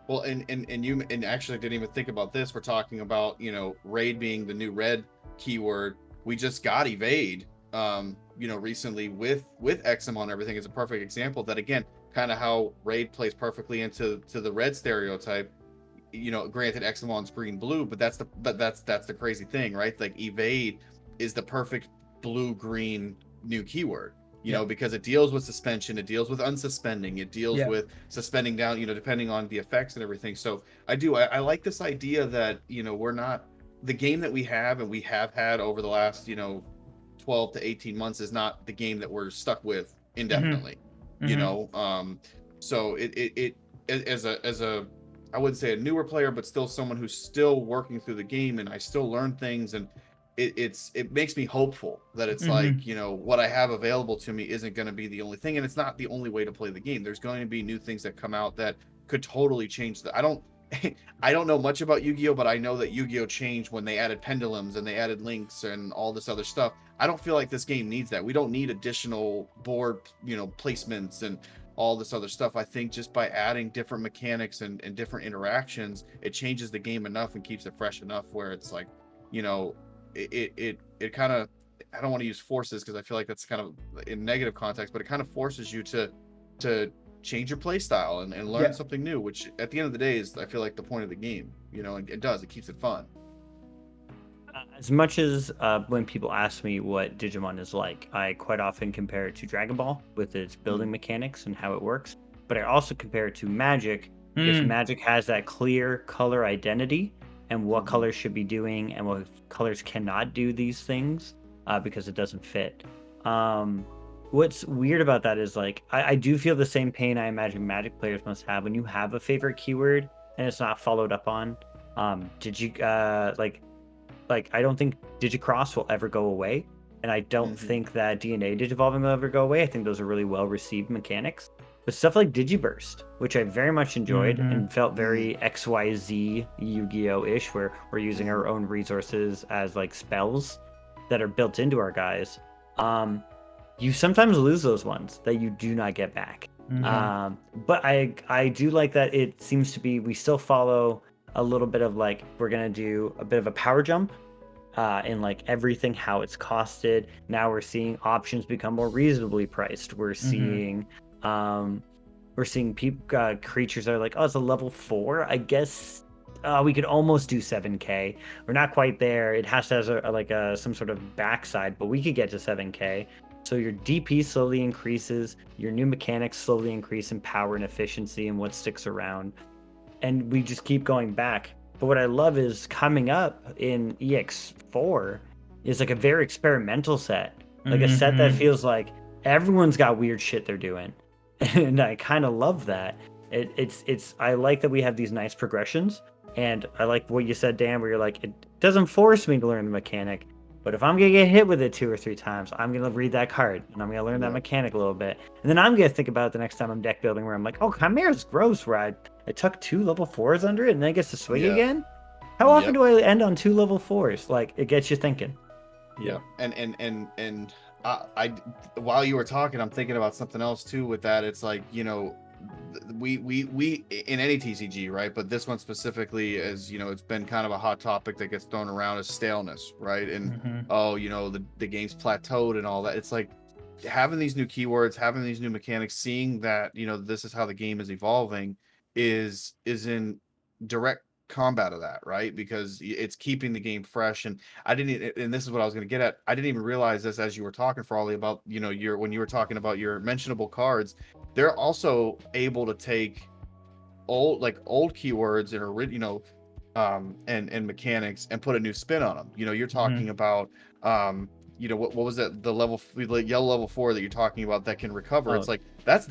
Well, and you actually didn't even think about this. We're talking about, you know, Raid being the new red keyword. We just got evade you know, recently with Examon and everything is a perfect example that, again, kind of how Raid plays perfectly into the red stereotype. You know, granted Examon's green blue, but that's the crazy thing, right? Like evade is the perfect blue green new keyword. You know, because it deals with suspension, it deals with unsuspending, it deals with suspending down, you know, depending on the effects and everything. So I like this idea that, you know, we're not the game that we have and we have had over the last, you know, 12 to 18 months is not the game that we're stuck with indefinitely. You know, so it as a I wouldn't say a newer player, but still someone who's still working through the game, and I still learn things, and it makes me hopeful that it's like, you know, what I have available to me isn't going to be the only thing, and it's not the only way to play the game. There's going to be new things that come out that could totally change I don't know much about Yu-Gi-Oh, but I know that Yu-Gi-Oh changed when they added pendulums and they added links and all this other stuff. I don't feel like this game needs that. We don't need additional board, you know, placements and all this other stuff. I think just by adding different mechanics and different interactions, it changes the game enough and keeps it fresh enough where it's like, you know, it kind of, I don't want to use forces because I feel like that's kind of in negative context, but it kind of forces you to change your play style and learn something new, which at the end of the day is, I feel like, the point of the game, you know, and it keeps it fun.
As much as when people ask me what Digimon is like, I quite often compare it to Dragon Ball with its building mechanics and how it works. But I also compare it to Magic, because Magic has that clear color identity and what colors should be doing and what colors cannot do these things because it doesn't fit. What's weird about that is, like, I do feel the same pain I imagine Magic players must have when you have a favorite keyword and it's not followed up on. Like, I don't think Digicross will ever go away, and I don't think that DNA Digivolving will ever go away. I think those are really well-received mechanics. But stuff like Digiburst, which I very much enjoyed and felt very XYZ Yu-Gi-Oh-ish, where we're using our own resources as, like, spells that are built into our guys. You sometimes lose those ones that you do not get back. But I do like that it seems to be, we still follow a little bit of, like, we're gonna do a bit of a power jump in, like, everything, how it's costed. Now we're seeing options become more reasonably priced. We're seeing people, creatures that are like, oh, it's a level 4, I guess we could almost do 7k. We're not quite there. It has to have some sort of backside, but we could get to 7k. So your DP slowly increases, your new mechanics slowly increase in power and efficiency and what sticks around. And we just keep going back. But what I love is coming up in EX4 is like a very experimental set. Like a set that feels like everyone's got weird shit they're doing. And I kind of love that. I like that we have these nice progressions. And I like what you said, Dan, where you're like, it doesn't force me to learn the mechanic. But if I'm going to get hit with it 2 or 3 times, I'm going to read that card and I'm going to learn that mechanic a little bit. And then I'm going to think about it the next time I'm deck building, where I'm like, oh, Chimera's gross, where I took 2 level 4s under it and then it gets to swing again. How often do I end on 2 level 4s? Like, it gets you thinking.
Yeah. And I while you were talking, I'm thinking about something else too with that. It's like, you know, we in any TCG, right? But this one specifically, as you know, it's been kind of a hot topic that gets thrown around as staleness, right? And oh, you know, the game's plateaued and all that. It's like having these new keywords, having these new mechanics, seeing that, you know, this is how the game is evolving is in direct combat of that, right? Because it's keeping the game fresh. And and this is what I was going to get at. I didn't even realize this as you were talking, Frawley, about, you know, when you were talking about your mentionable cards. They're also able to take old keywords and, you know, and mechanics and put a new spin on them. You know, you're talking about you know, what was that, the yellow level 4 that you're talking about that can recover? It's like that's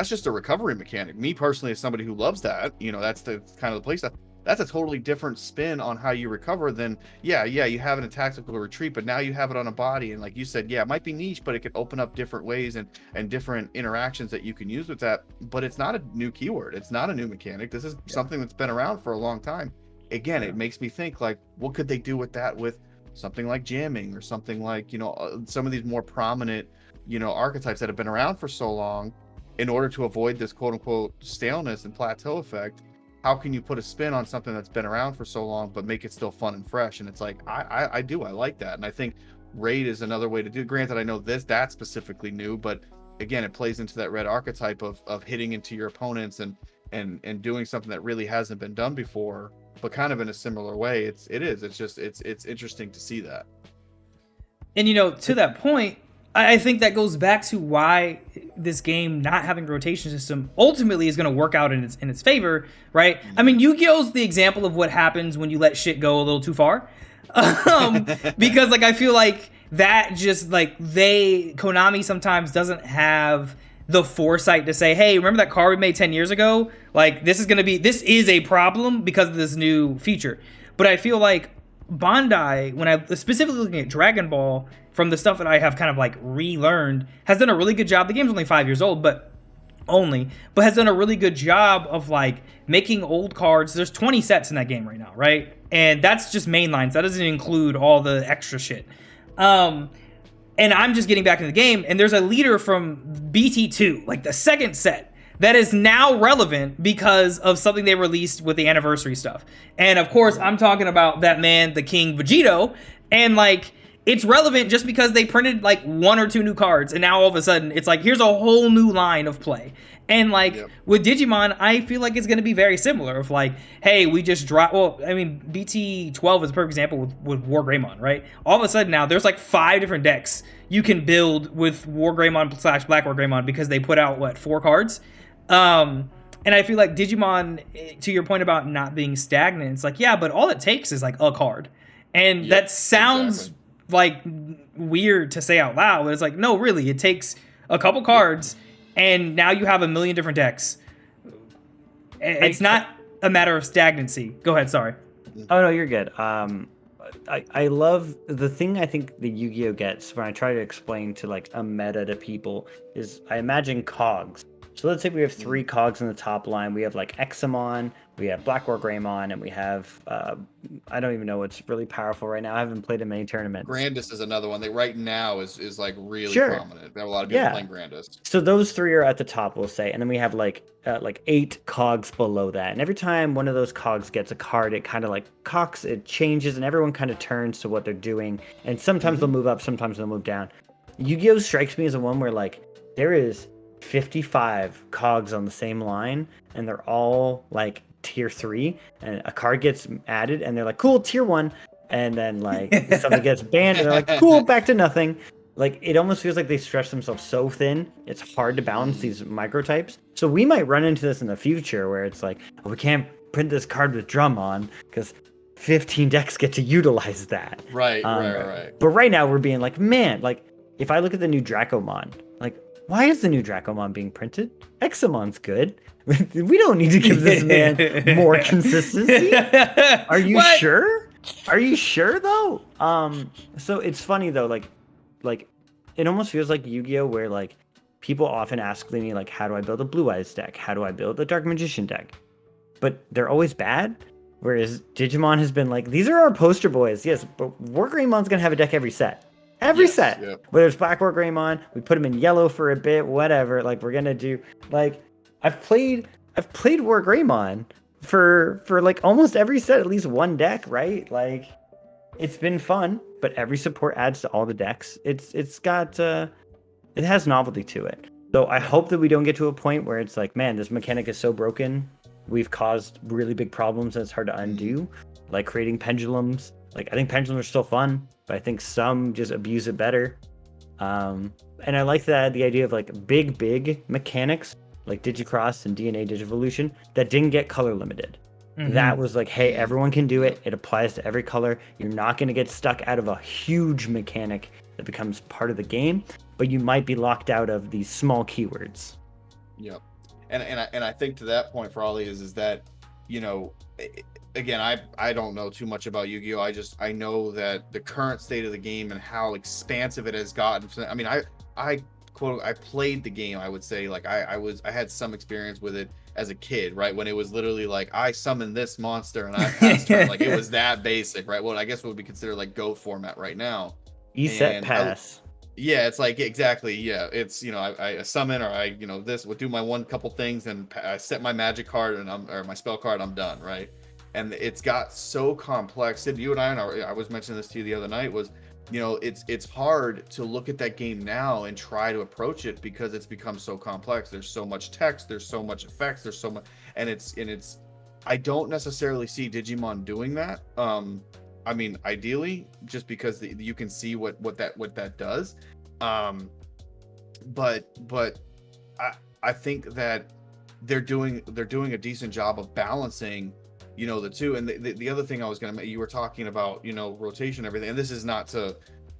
just a recovery mechanic. Me personally, as somebody who loves that, you know, that's the kind of the place that that's a totally different spin on how you recover than you have it in tactical retreat, but now you have it on a body. And like you said, it might be niche, but it could open up different ways and different interactions that you can use with that. But it's not a new keyword, it's not a new mechanic. This is something that's been around for a long time. Again, it makes me think, like, what could they do with that, with something like jamming or something like, you know, some of these more prominent, you know, archetypes that have been around for so long, in order to avoid this quote unquote staleness and plateau effect. How can you put a spin on something that's been around for so long, but make it still fun and fresh? And it's like, I like that. And I think raid is another way to do it. Granted, I know that's specifically new, but again, it plays into that red archetype of hitting into your opponents and doing something that really hasn't been done before, but kind of in a similar way. It's interesting to see that.
And, you know, to that point, I think that goes back to why this game not having a rotation system ultimately is going to work out in its favor, right? I mean, Yu-Gi-Oh's the example of what happens when you let shit go a little too far. Because, like, I feel like that just like Konami sometimes doesn't have the foresight to say, hey, remember that card we made 10 years ago? Like, this is a problem because of this new feature. But I feel like Bandai, when I specifically looking at Dragon Ball, from the stuff that I have kind of like relearned, has done a really good job. The game's only 5 years old, but has done a really good job of like making old cards. There's 20 sets in that game right now, right? And that's just main lines. That doesn't include all the extra shit. And I'm just getting back in the game, and there's a leader from BT2, like the second set, that is now relevant because of something they released with the anniversary stuff. And of course, I'm talking about that man, the King Vegito, and like, it's relevant just because they printed like 1 or 2 new cards, and now all of a sudden it's like, here's a whole new line of play. And like with Digimon, I feel like it's going to be very similar of like, hey, we just dropped, well, I mean, BT12 is a perfect example with War Greymon, right? All of a sudden now there's like 5 different decks you can build with War Greymon / Black War Greymon because they put out 4 cards. And I feel like Digimon, to your point about not being stagnant, it's like, yeah, but all it takes is like a card. And that sounds like weird to say out loud, but it's like, no, really, it takes a couple cards and now you have a million different decks. It's not a matter of stagnancy. Go ahead, sorry.
Oh no, you're good. I love the thing I think the Yu-Gi-Oh gets when I try to explain to like a meta to people is I imagine cogs. So let's say we have 3 cogs in the top line. We have like Examon, we have Black War Greymon, and we have I don't even know what's really powerful right now. I haven't played in many tournaments.
Grandis is another one that right now is like really prominent. There are a lot of people playing Grandis.
So those 3 are at the top, we'll say, and then we have like 8 cogs below that. And every time one of those cogs gets a card, it kind of like cocks, it changes, and everyone kind of turns to what they're doing. And sometimes they'll move up, sometimes they'll move down. Yu-Gi-Oh strikes me as a one where like there is 55 cogs on the same line, and they're all like tier 3, and a card gets added and they're like, cool, tier 1, and then like something gets banned and they're like, cool, back to nothing. Like, it almost feels like they stretch themselves so thin, it's hard to balance these microtypes. So we might run into this in the future where it's like, oh, we can't print this card with drum on because 15 decks get to utilize that.
Right.
But right now we're being like, man, like if I look at the new Dracomon, like, why is the new Dracomon being printed? Examon's good. We don't need to give this man more consistency. Are you sure? Are you sure though? So it's funny though, like it almost feels like Yu-Gi-Oh where like people often ask me like, how do I build a Blue Eyes deck? How do I build a Dark Magician deck? But they're always bad. Whereas Digimon has been like, these are our poster boys. Yes, but War Greymon's gonna have a deck every set. Every set. Yep. Whether it's Black War Greymon, we put him in yellow for a bit, whatever. Like we're gonna do like I've played War Greymon for like almost every set, at least one deck, right? Like it's been fun, but every support adds to all the decks. It's got it has novelty to it. So I hope that we don't get to a point where it's like, man, this mechanic is so broken, we've caused really big problems and it's hard to undo. Like creating pendulums. Like I think pendulums are still fun, but I think some just abuse it better. And I like the idea of like big mechanics like Digicross and DNA Digivolution that didn't get color limited. That was like, hey, everyone can do it. It applies to every color. You're not going to get stuck out of a huge mechanic that becomes part of the game, but you might be locked out of these small keywords.
Yep. And I think to that point, Frawley, is that, you know, again, I don't know too much about Yu-Gi-Oh! I know that the current state of the game and how expansive it has gotten. I mean, I played the game, I would say, like I had some experience with it as a kid, right? When it was literally like, I summoned this monster and I passed her. Like it was that basic, right? Well, I guess what would be considered like Go format right now.
Set pass.
Yeah, it's like exactly. Yeah, it's, you know, I summon or I, you know, this would do my couple things and I set my magic card or my spell card. I'm done, right? And it's got so complex. Sid, you and I was mentioning this to you the other night, was, you know, it's hard to look at that game now and try to approach it because it's become so complex. There's so much text, there's so much effects, there's so much, and it's I don't necessarily see Digimon doing that. I mean, ideally, just because you can see what that does. But I think that they're doing a decent job of balancing, you know, the two. And the other thing I was gonna, you were talking about, you know, rotation and everything, and this is not to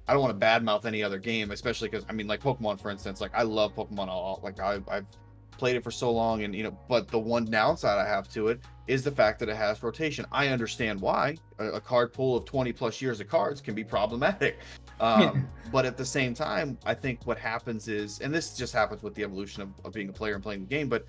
I don't want to badmouth any other game, especially because I mean, like Pokemon, for instance. Like I love Pokemon. Like I've played it for so long, and but the one downside I have to it is the fact that it has rotation. I understand why a card pool of 20 plus years of cards can be problematic. But at the same time, I think what happens is, and this just happens with the evolution of being a player and playing the game, but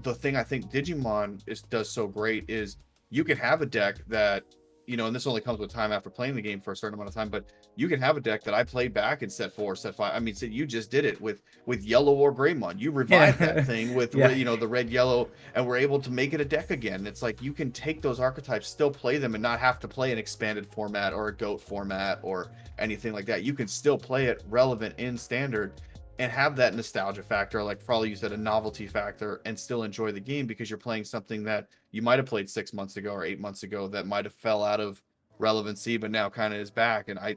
the thing I think Digimon does so great is you can have a deck that, and this only comes with time after playing the game for a certain amount of time, but you can have a deck that I played back in set 4, set 5. I mean, so you just did it with Yellow or Greymon. You revived that thing with, the red, yellow, and we're able to make it a deck again. It's like you can take those archetypes, still play them, and not have to play an expanded format or a GOAT format or anything like that. You can still play it relevant in standard and have that nostalgia factor, like Frawley, you said, a novelty factor, and still enjoy the game because you're playing something that you might have played 6 months ago or 8 months ago that might have fell out of relevancy, but now kind of is back. And I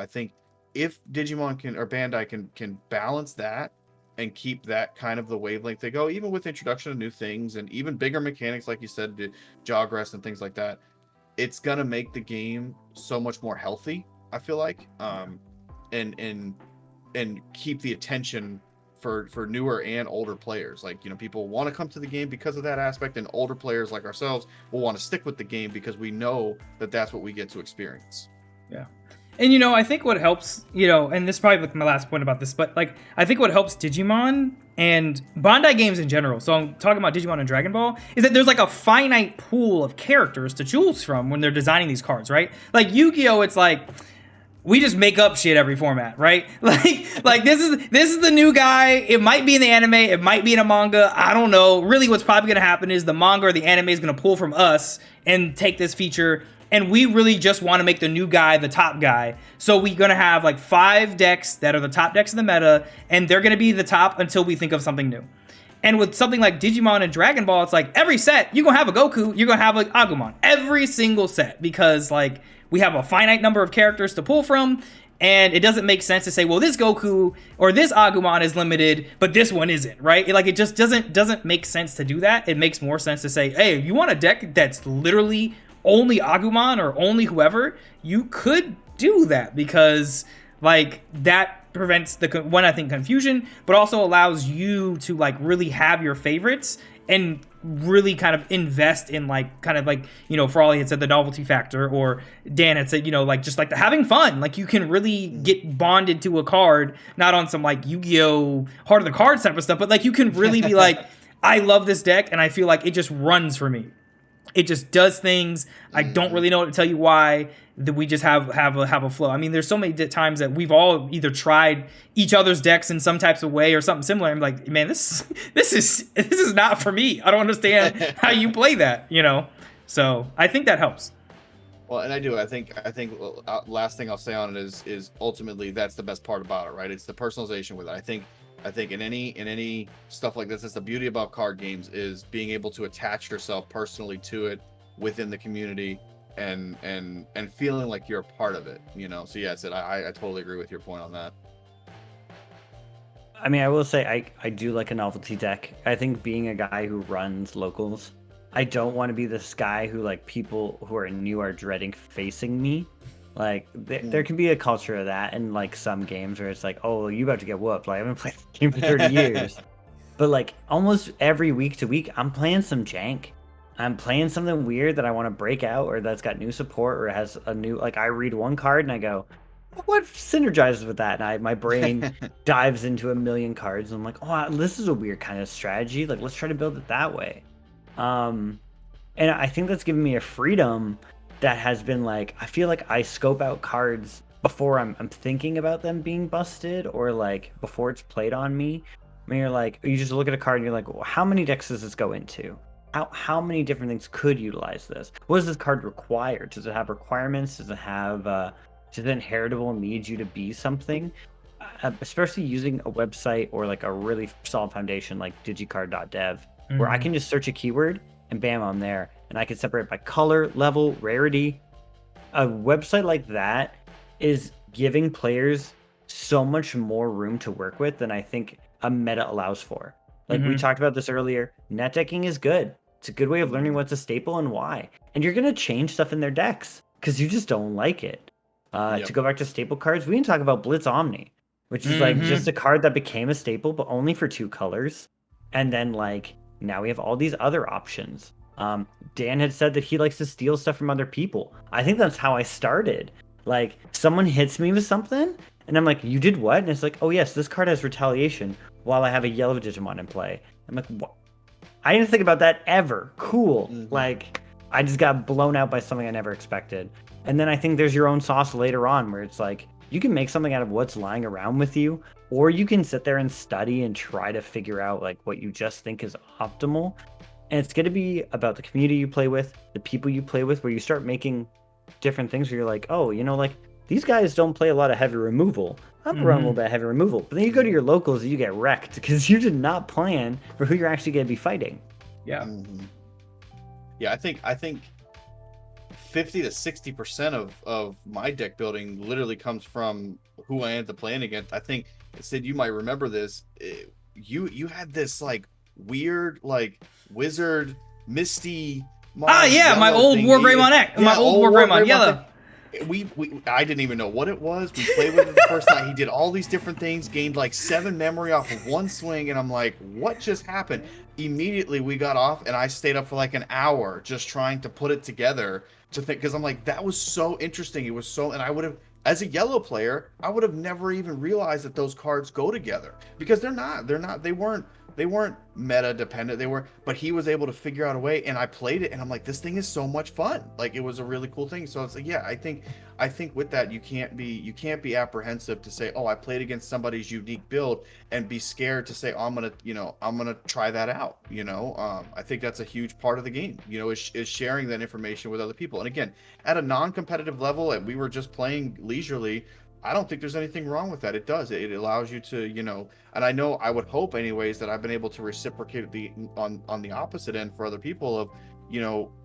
think if Digimon or Bandai can balance that and keep that kind of the wavelength they go, even with introduction of new things and even bigger mechanics, like you said, jog rest and things like that, it's gonna make the game so much more healthy, I feel like, and keep the attention for newer and older players. Like, people want to come to the game because of that aspect, and older players like ourselves will want to stick with the game because we know that that's what we get to experience.
Yeah. And, I think what helps, and this is probably my last point about this, but like, I think what helps Digimon and Bandai games in general, so I'm talking about Digimon and Dragon Ball, is that there's like a finite pool of characters to choose from when they're designing these cards, right? Like Yu-Gi-Oh, it's like, we just make up shit every format, right? Like this is the new guy. It might be in the anime, it might be in a manga. I don't know. Really, what's probably gonna happen is the manga or the anime is gonna pull from us and take this feature, and we really just want to make the new guy the top guy. So we're gonna have like 5 decks that are the top decks in the meta, and they're gonna be the top until we think of something new. And with something like Digimon and Dragon Ball, it's like every set you're gonna have a Goku, you're gonna have an Agumon, every single set, because like we have a finite number of characters to pull from, and it doesn't make sense to say, well, this Goku or this Agumon is limited, but this one isn't, right? Like, it just doesn't make sense to do that. It makes more sense to say, hey, if you want a deck that's literally only Agumon or only whoever, you could do that, because like that prevents I think confusion, but also allows you to like really have your favorites and really kind of invest in like kind of like, Frawley had said the novelty factor, or Dan had said, like just like the having fun. Like you can really get bonded to a card, not on some like Yu-Gi-Oh Heart of the Cards type of stuff, but like you can really be like, I love this deck and I feel like it just runs for me. It just does things. I don't really know what to tell you why. That we just have a flow. I mean, there's so many times that we've all either tried each other's decks in some types of way or something similar. I'm like, man, this is not for me. I don't understand how you play that. So I think that helps.
Well, and I do. I think last thing I'll say on it is ultimately that's the best part about it, right? It's the personalization with it. I think in any stuff like this, that's the beauty about card games, is being able to attach yourself personally to it within the community and feeling like you're a part of it, So yeah, I totally agree with your point on that.
I mean, I will say I do like a novelty deck. I think being a guy who runs locals, I don't want to be this guy who like people who are new are dreading facing me. Like there can be a culture of that in like some games where it's like, oh, you about to get whooped. Like I haven't played the game for 30 years. But like almost every week to week, I'm playing some jank. I'm playing something weird that I want to break out, or that's got new support, or has a new, like I read one card and I go, what synergizes with that? And my brain dives into a million cards and I'm like, oh, this is a weird kind of strategy. Like let's try to build it that way. And I think that's given me a freedom that has been like, I feel like I scope out cards before I'm thinking about them being busted, or like before it's played on me. I mean, you're like, you just look at a card and you're like, well, how many decks does this go into? How many different things could utilize this? What does this card require? Does it have requirements? Does it have is it inheritable and needs you to be something? Especially using a website or like a really solid foundation like digicard.dev, where I can just search a keyword and bam, I'm there. And I can separate by color, level, rarity. A website like that is giving players so much more room to work with than I think a meta allows for. Like we talked about this earlier, net decking is good. It's a good way of learning what's a staple and why. And you're going to change stuff in their decks because you just don't like it. To go back to staple cards, we can talk about Blitz Omni, which is like just a card that became a staple, but only for 2 colors. And then like now we have all these other options. Dan had said that he likes to steal stuff from other people. I think that's how I started. Like someone hits me with something, and I'm like, "You did what?" And it's like, "Oh yes, this card has retaliation while I have a yellow Digimon in play." I'm like, "What?" I didn't think about that ever. Cool. Like I just got blown out by something I never expected. And then I think there's your own sauce later on where it's like you can make something out of what's lying around with you, or you can sit there and study and try to figure out like what you just think is optimal. And it's going to be about the community you play with, the people you play with, where you start making different things where you're like, oh, you know, like these guys don't play a lot of heavy removal. I'm gonna run a little bit of heavy removal. But then you go to your locals and you get wrecked because you did not plan for who you're actually going to be fighting.
Yeah.
Yeah, I think 50 to 60% of my deck building literally comes from who I end up playing against. I think, Sid, you might remember this. You had this like weird like wizard misty.
My old Wargreymon X. My old Wargreymon yellow.
I didn't even know what it was. We played with it the first night. He did all these different things, gained like 7 memory off of one swing, and I'm like, what just happened? Immediately we got off, and I stayed up for like an hour just trying to put it together to think, because I'm like, that was so interesting. It was so, and I would have, as a yellow player, I would have never even realized that those cards go together because they weren't meta dependent. But he was able to figure out a way, and I played it, and I'm like, this thing is so much fun. Like, it was a really cool thing. So it's like, yeah, I think with that, you can't be apprehensive to say, oh, I played against somebody's unique build and be scared to say, oh, I'm gonna try that out. I think that's a huge part of the game, is sharing that information with other people. And again, at a non-competitive level, and we were just playing leisurely, I don't think there's anything wrong with that. It does. It allows you to, and I know, I would hope anyways, that I've been able to reciprocate on the opposite end for other people of,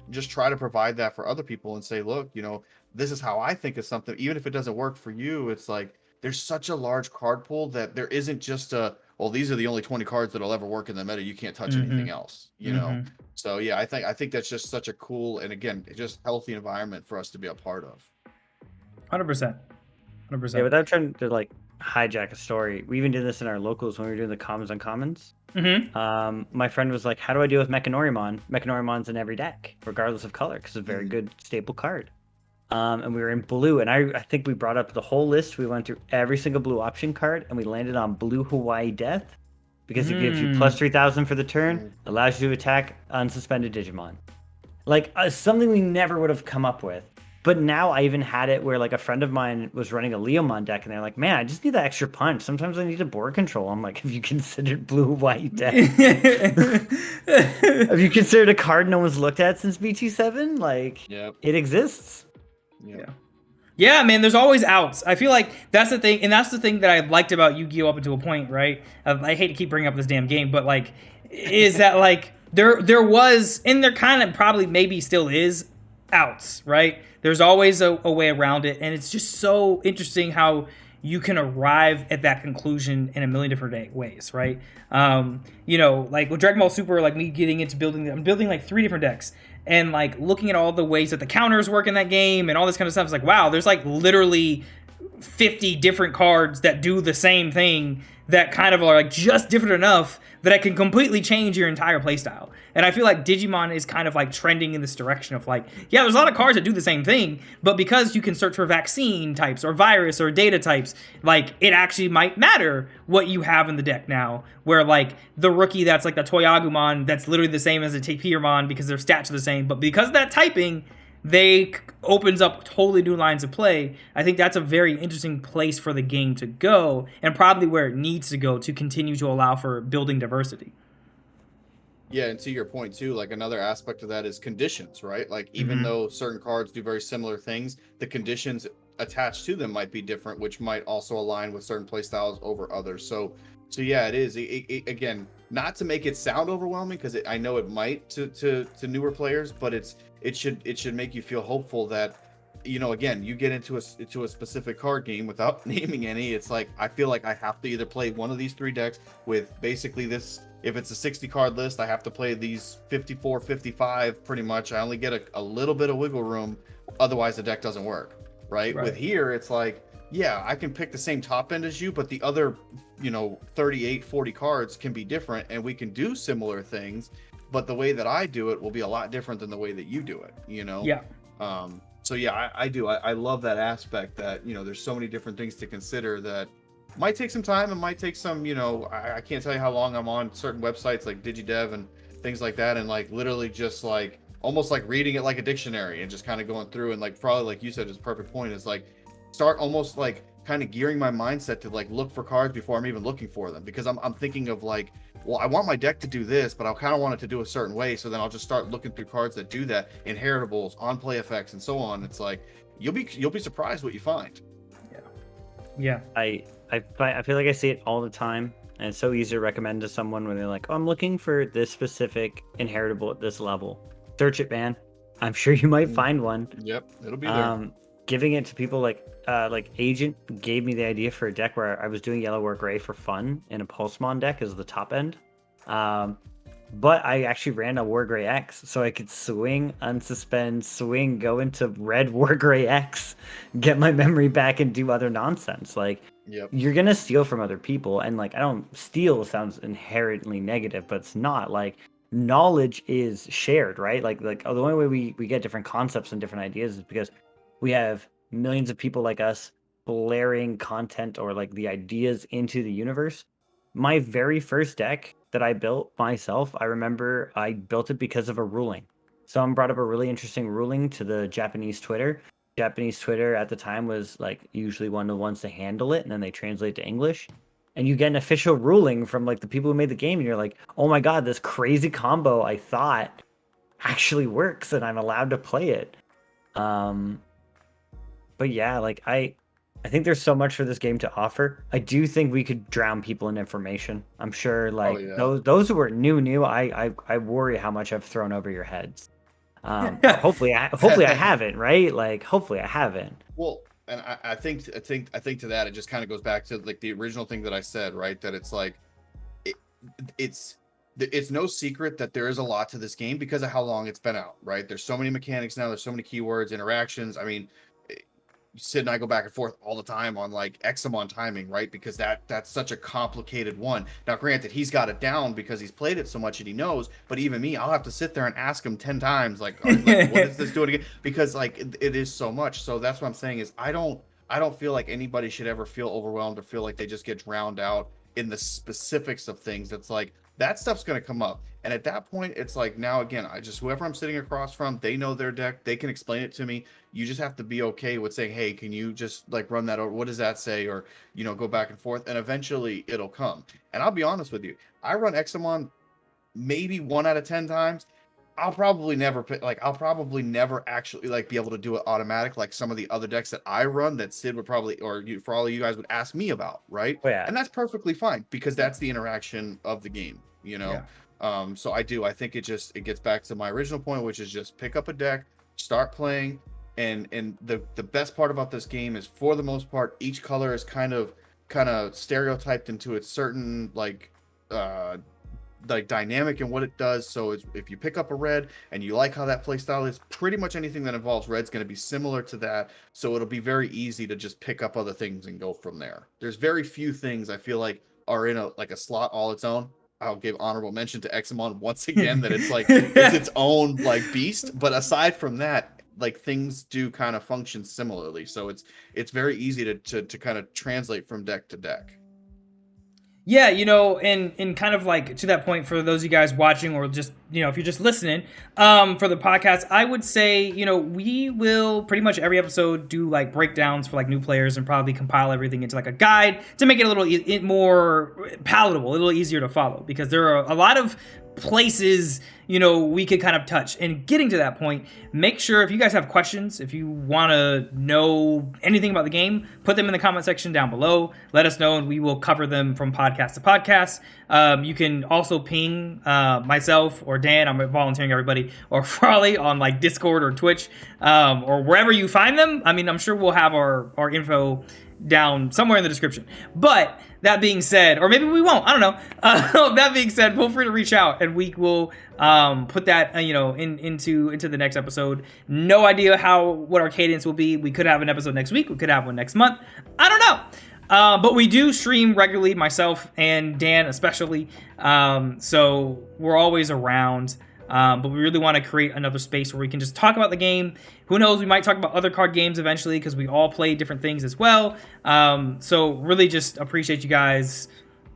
just try to provide that for other people and say, look, this is how I think of something. Even if it doesn't work for you, it's like, there's such a large card pool that there isn't just well, these are the only 20 cards that'll ever work in the meta. You can't touch anything else, So yeah, I think that's just such a cool, and again, just healthy environment for us to be a part of.
100%.
Yeah, without trying to like hijack a story, we even did this in our locals when we were doing the commons on commons. My friend was like, how do I deal with Mechanorimon? Mechanorimon's in every deck, regardless of color, because it's a very good staple card. And we were in blue, and I think we brought up the whole list. We went through every single blue option card, and we landed on blue Hawaii Death, because it gives you plus 3,000 for the turn, allows you to attack unsuspended Digimon. Like, something we never would have come up with. But now I even had it where like a friend of mine was running a Leomon deck, and they're like, man, I just need that extra punch. Sometimes I need a board control. I'm like, have you considered blue white deck? Have you considered a card no one's looked at since BT7? Like, It exists.
Yeah, man, there's always outs. I feel like that's the thing, and that's the thing that I liked about Yu-Gi-Oh! Up until a point, right? I hate to keep bringing up this damn game, but like, is that like, there was, and there kind of probably maybe still is, outs, right? There's always a way around it, and it's just so interesting how you can arrive at that conclusion in a million different ways, right? Like with Dragon Ball Super, like me getting into I'm building like 3 different decks, and like looking at all the ways that the counters work in that game and all this kind of stuff. It's like, wow, there's like literally 50 different cards that do the same thing that kind of are like just different enough that it can completely change your entire playstyle. And I feel like Digimon is kind of like trending in this direction of like, yeah, there's a lot of cards that do the same thing, but because you can search for vaccine types or virus or data types, like it actually might matter what you have in the deck now, where like the rookie that's like the Toyagumon, that's literally the same as a Tapirmon because their stats are the same, but because of that typing, they opens up totally new lines of play. I think that's a very interesting place for the game to go, and probably where it needs to go to continue to allow for building diversity.
Yeah, and to your point too, like another aspect of that is conditions, right? Like even though certain cards do very similar things, the conditions attached to them might be different, which might also align with certain play styles over others. So yeah, it is. Again, not to make it sound overwhelming, because I know it might to newer players, but it should make you feel hopeful that, again, you get into a specific card game without naming any. It's like, I feel like I have to either play one of these 3 decks with basically this. If it's a 60 card list, I have to play these 54, 55 pretty much. I only get a little bit of wiggle room. Otherwise the deck doesn't work. right?
Right.
With here, it's like, yeah, I can pick the same top end as you, but the other, 38, 40 cards can be different, and we can do similar things, but the way that I do it will be a lot different than the way that you do it,
Yeah.
So yeah, I do. I love that aspect that, there's so many different things to consider that might take some time and might take some, I can't tell you how long I'm on certain websites like DigiDev and things like that, and like literally just like almost like reading it like a dictionary and just kind of going through, and like probably like you said is a perfect point, is like start almost like kind of gearing my mindset to like look for cards before I'm even looking for them, because I'm thinking of like, well, I want my deck to do this, but I kind of want it to do a certain way, so then I'll just start looking through cards that do that, inheritables, on play effects, and so on. It's like you'll be surprised what you find.
Yeah.
I feel like I see it all the time, and it's so easy to recommend to someone when they're like, "Oh, I'm looking for this specific inheritable at this level." Search it, man. I'm sure you might find one.
Yep, it'll be there.
Giving it to people like Agent gave me the idea for a deck where I was doing yellow or gray for fun in a Pulsemon deck as the top end. But I actually ran a War Gray X, so I could swing, unsuspend, swing, go into red War Gray X, get my memory back, and do other nonsense. Like, you're gonna steal from other people, and like, I don't steal sounds inherently negative, but it's not. Like, knowledge is shared, right? Like the only way we get different concepts and different ideas is because we have millions of people like us blaring content or like the ideas into the universe. My very first deck that I built myself, I remember I built it because of a ruling. Someone brought up a really interesting ruling to the Japanese Twitter. Japanese Twitter at the time was like usually one of the ones to handle it, and then they translate to English. And you get an official ruling from like the people who made the game, and you're like, oh my god, this crazy combo I thought actually works, and I'm allowed to play it. But yeah, like I think there's so much for this game to offer. I do think we could drown people in information. I'm sure, like those who are new, I worry how much I've thrown over your heads. Hopefully I haven't, right? Like, hopefully I haven't.
Well, and I think to that, it just kind of goes back to like the original thing that I said, right? That it's like, it's no secret that there is a lot to this game because of how long it's been out, right? There's so many mechanics now. There's so many keywords, interactions. I mean, Sid and I go back and forth all the time on like Examon timing, right? Because that's such a complicated one. Now, granted, he's got it down because he's played it so much and he knows. But even me, I'll have to sit there and ask him 10 times, like what is this doing again? Because like it is so much. So that's what I'm saying is I don't feel like anybody should ever feel overwhelmed or feel like they just get drowned out in the specifics of things. That's like that stuff's going to come up. And at that point, it's like, now again, whoever I'm sitting across from, they know their deck. They can explain it to me. You just have to be okay with saying, hey, can you just like run that over? What does that say? Or, go back and forth. And eventually it'll come. And I'll be honest with you. I run Examon maybe 1 out of 10 times. I'll probably never actually like be able to do it automatic like some of the other decks that I run that Sid would probably, or for all of you guys would ask me about, right?
Oh, yeah.
And that's perfectly fine because that's the interaction of the game,
Yeah.
So I think it gets back to my original point, which is just pick up a deck, start playing, and the best part about this game is, for the most part, each color is kind of stereotyped into its certain like dynamic and what it does. So if you pick up a red and you like how that play style is, pretty much anything that involves red's going to be similar to that. So it'll be very easy to just pick up other things and go from there. There's very few things I feel like are in a slot all its own. I'll give honorable mention to Examon once again, that it's like it's its own like beast. But aside from that, like things do kind of function similarly. So it's very easy to kind of translate from deck to deck.
Yeah, and kind of like to that point, for those of you guys watching or just, if you're just listening for the podcast, I would say, we will pretty much every episode do like breakdowns for like new players and probably compile everything into like a guide to make it a little more palatable, a little easier to follow, because there are a lot of places we could kind of touch. And getting to that point, make sure if you guys have questions, if you want to know anything about the game, put them in the comment section down below. Let us know and we will cover them from podcast to podcast. You can also ping myself or Dan, I'm volunteering everybody, or Frolly on like Discord or Twitch, or wherever you find them. I mean, I'm sure we'll have our info down somewhere in the description. But that being said, or maybe we won't, I don't know. That being said, feel free to reach out and we will put that into the next episode. No idea what our cadence will be. We could have an episode next week. We could have one next month. I don't know. But we do stream regularly, myself and Dan especially. So we're always around. But we really want to create another space where we can just talk about the game. Who knows, we might talk about other card games eventually because we all play different things as well. So really just appreciate you guys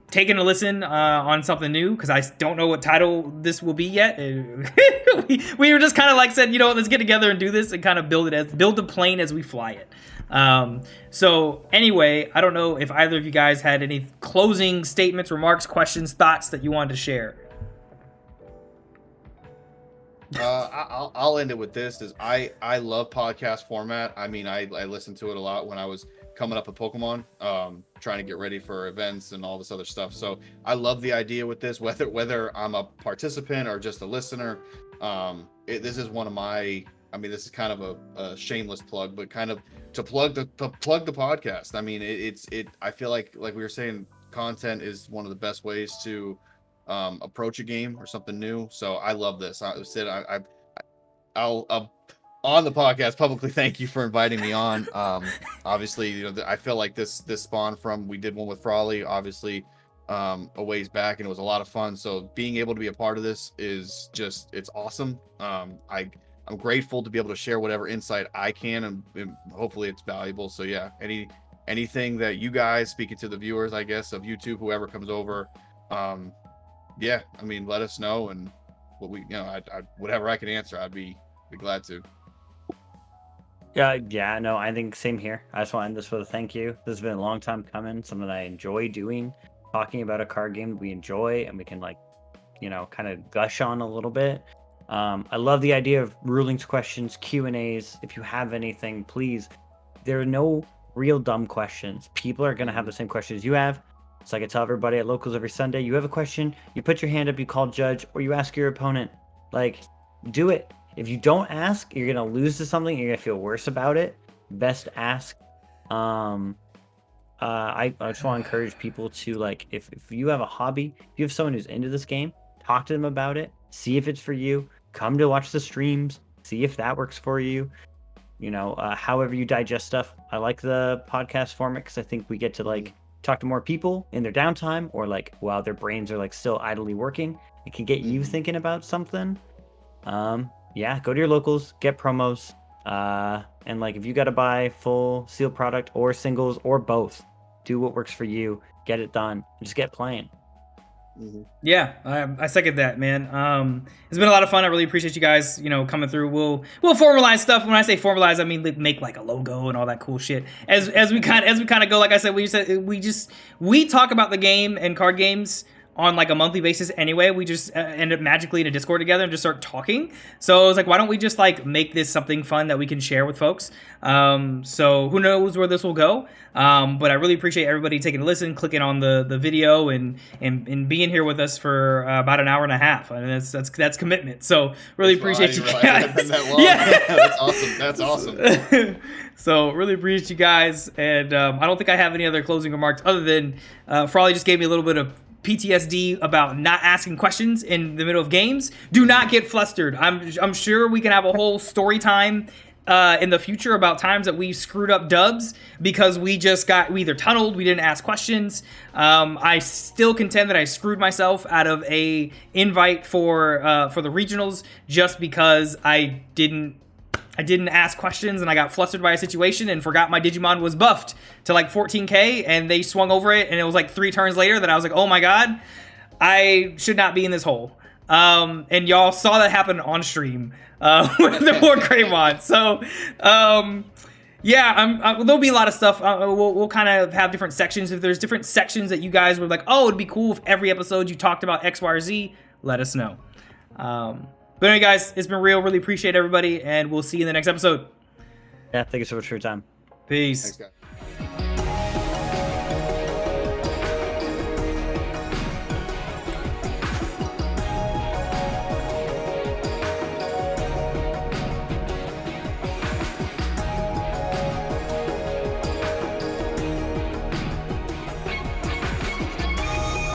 taking a listen on something new because I don't know what title this will be yet. we were just kind of like said, let's get together and do this and kind of build the plane as we fly it. So anyway, I don't know if either of you guys had any closing statements, remarks, questions, thoughts that you wanted to share.
I'll end it with this. I love podcast format. I mean, I listened to it a lot when I was coming up with Pokemon, trying to get ready for events and all this other stuff. So I love the idea with this, whether I'm a participant or just a listener. This is one of my. I mean, this is kind of a shameless plug, but kind of to plug the podcast. I mean, I feel like we were saying, content is one of the best ways to approach a game or something new. So I love this. I'll on the podcast publicly thank you for inviting me on. Obviously, I feel like this spawned from, we did one with Frolly, obviously, a ways back, and it was a lot of fun. So being able to be a part of this is just, it's awesome. I'm grateful to be able to share whatever insight I can, and hopefully it's valuable. So yeah, anything that you guys, speaking to the viewers, I guess, of YouTube, whoever comes over, yeah, I mean, let us know, and what whatever I can answer, I'd be glad to.
Yeah, no, I think same here. I just want to end this with a thank you. This has been a long time coming, something that I enjoy doing, talking about a card game that we enjoy and we can kind of gush on a little bit. I love the idea of rulings, questions, Q&As. If you have anything, please, there are no real dumb questions. People are going to have the same questions you have. So I can tell everybody at locals every Sunday, you have a question, you put your hand up, you call judge, or you ask your opponent. Do it. If you don't ask, you're going to lose to something. You're going to feel worse about it. Best ask. I just want to encourage people to, if you have a hobby, if you have someone who's into this game, talk to them about it. See if it's for you. Come to watch the streams. See if that works for you. However you digest stuff. I like the podcast format because I think we get to, talk to more people in their downtime or while their brains are still idly working. It can get you thinking about something. Yeah, go to your locals, get promos, and if you got to buy full sealed product or singles or both, do what works for you, get it done, and just get playing.
Yeah, I second that, man. It's been a lot of fun. I really appreciate you guys, coming through. We'll formalize stuff. When I say formalize, I mean make a logo and all that cool shit. As we kind of go, like I said, we talk about the game and card games on a monthly basis anyway. We just end up magically in a Discord together and just start talking. So I was like, why don't we just make this something fun that we can share with folks? So who knows where this will go? But I really appreciate everybody taking a listen, clicking on the video, and being here with us for about an hour and a half. I mean, that's commitment. So really appreciate you guys.
Yeah, that's awesome.
So really appreciate you guys, and I don't think I have any other closing remarks other than Frolly just gave me a little bit of PTSD about not asking questions in the middle of games. Do not get flustered. I'm sure we can have a whole story time in the future about times that we screwed up dubs because we either tunneled, we didn't ask questions. I still contend that I screwed myself out of a invite for the regionals just because I didn't ask questions and I got flustered by a situation and forgot my Digimon was buffed to 14k and they swung over it and it was 3 turns later that I was like, oh my god, I should not be in this hole. And y'all saw that happen on stream with the more Greymon. So yeah, there'll be a lot of stuff. We'll kind of have different sections. If there's different sections that you guys were like, oh, it'd be cool if every episode you talked about X, Y, or Z, let us know. But anyway, guys, it's been real. Really appreciate everybody, and we'll see you in the next episode.
Yeah, thank you so much for your time.
Peace.
Thanks, guys.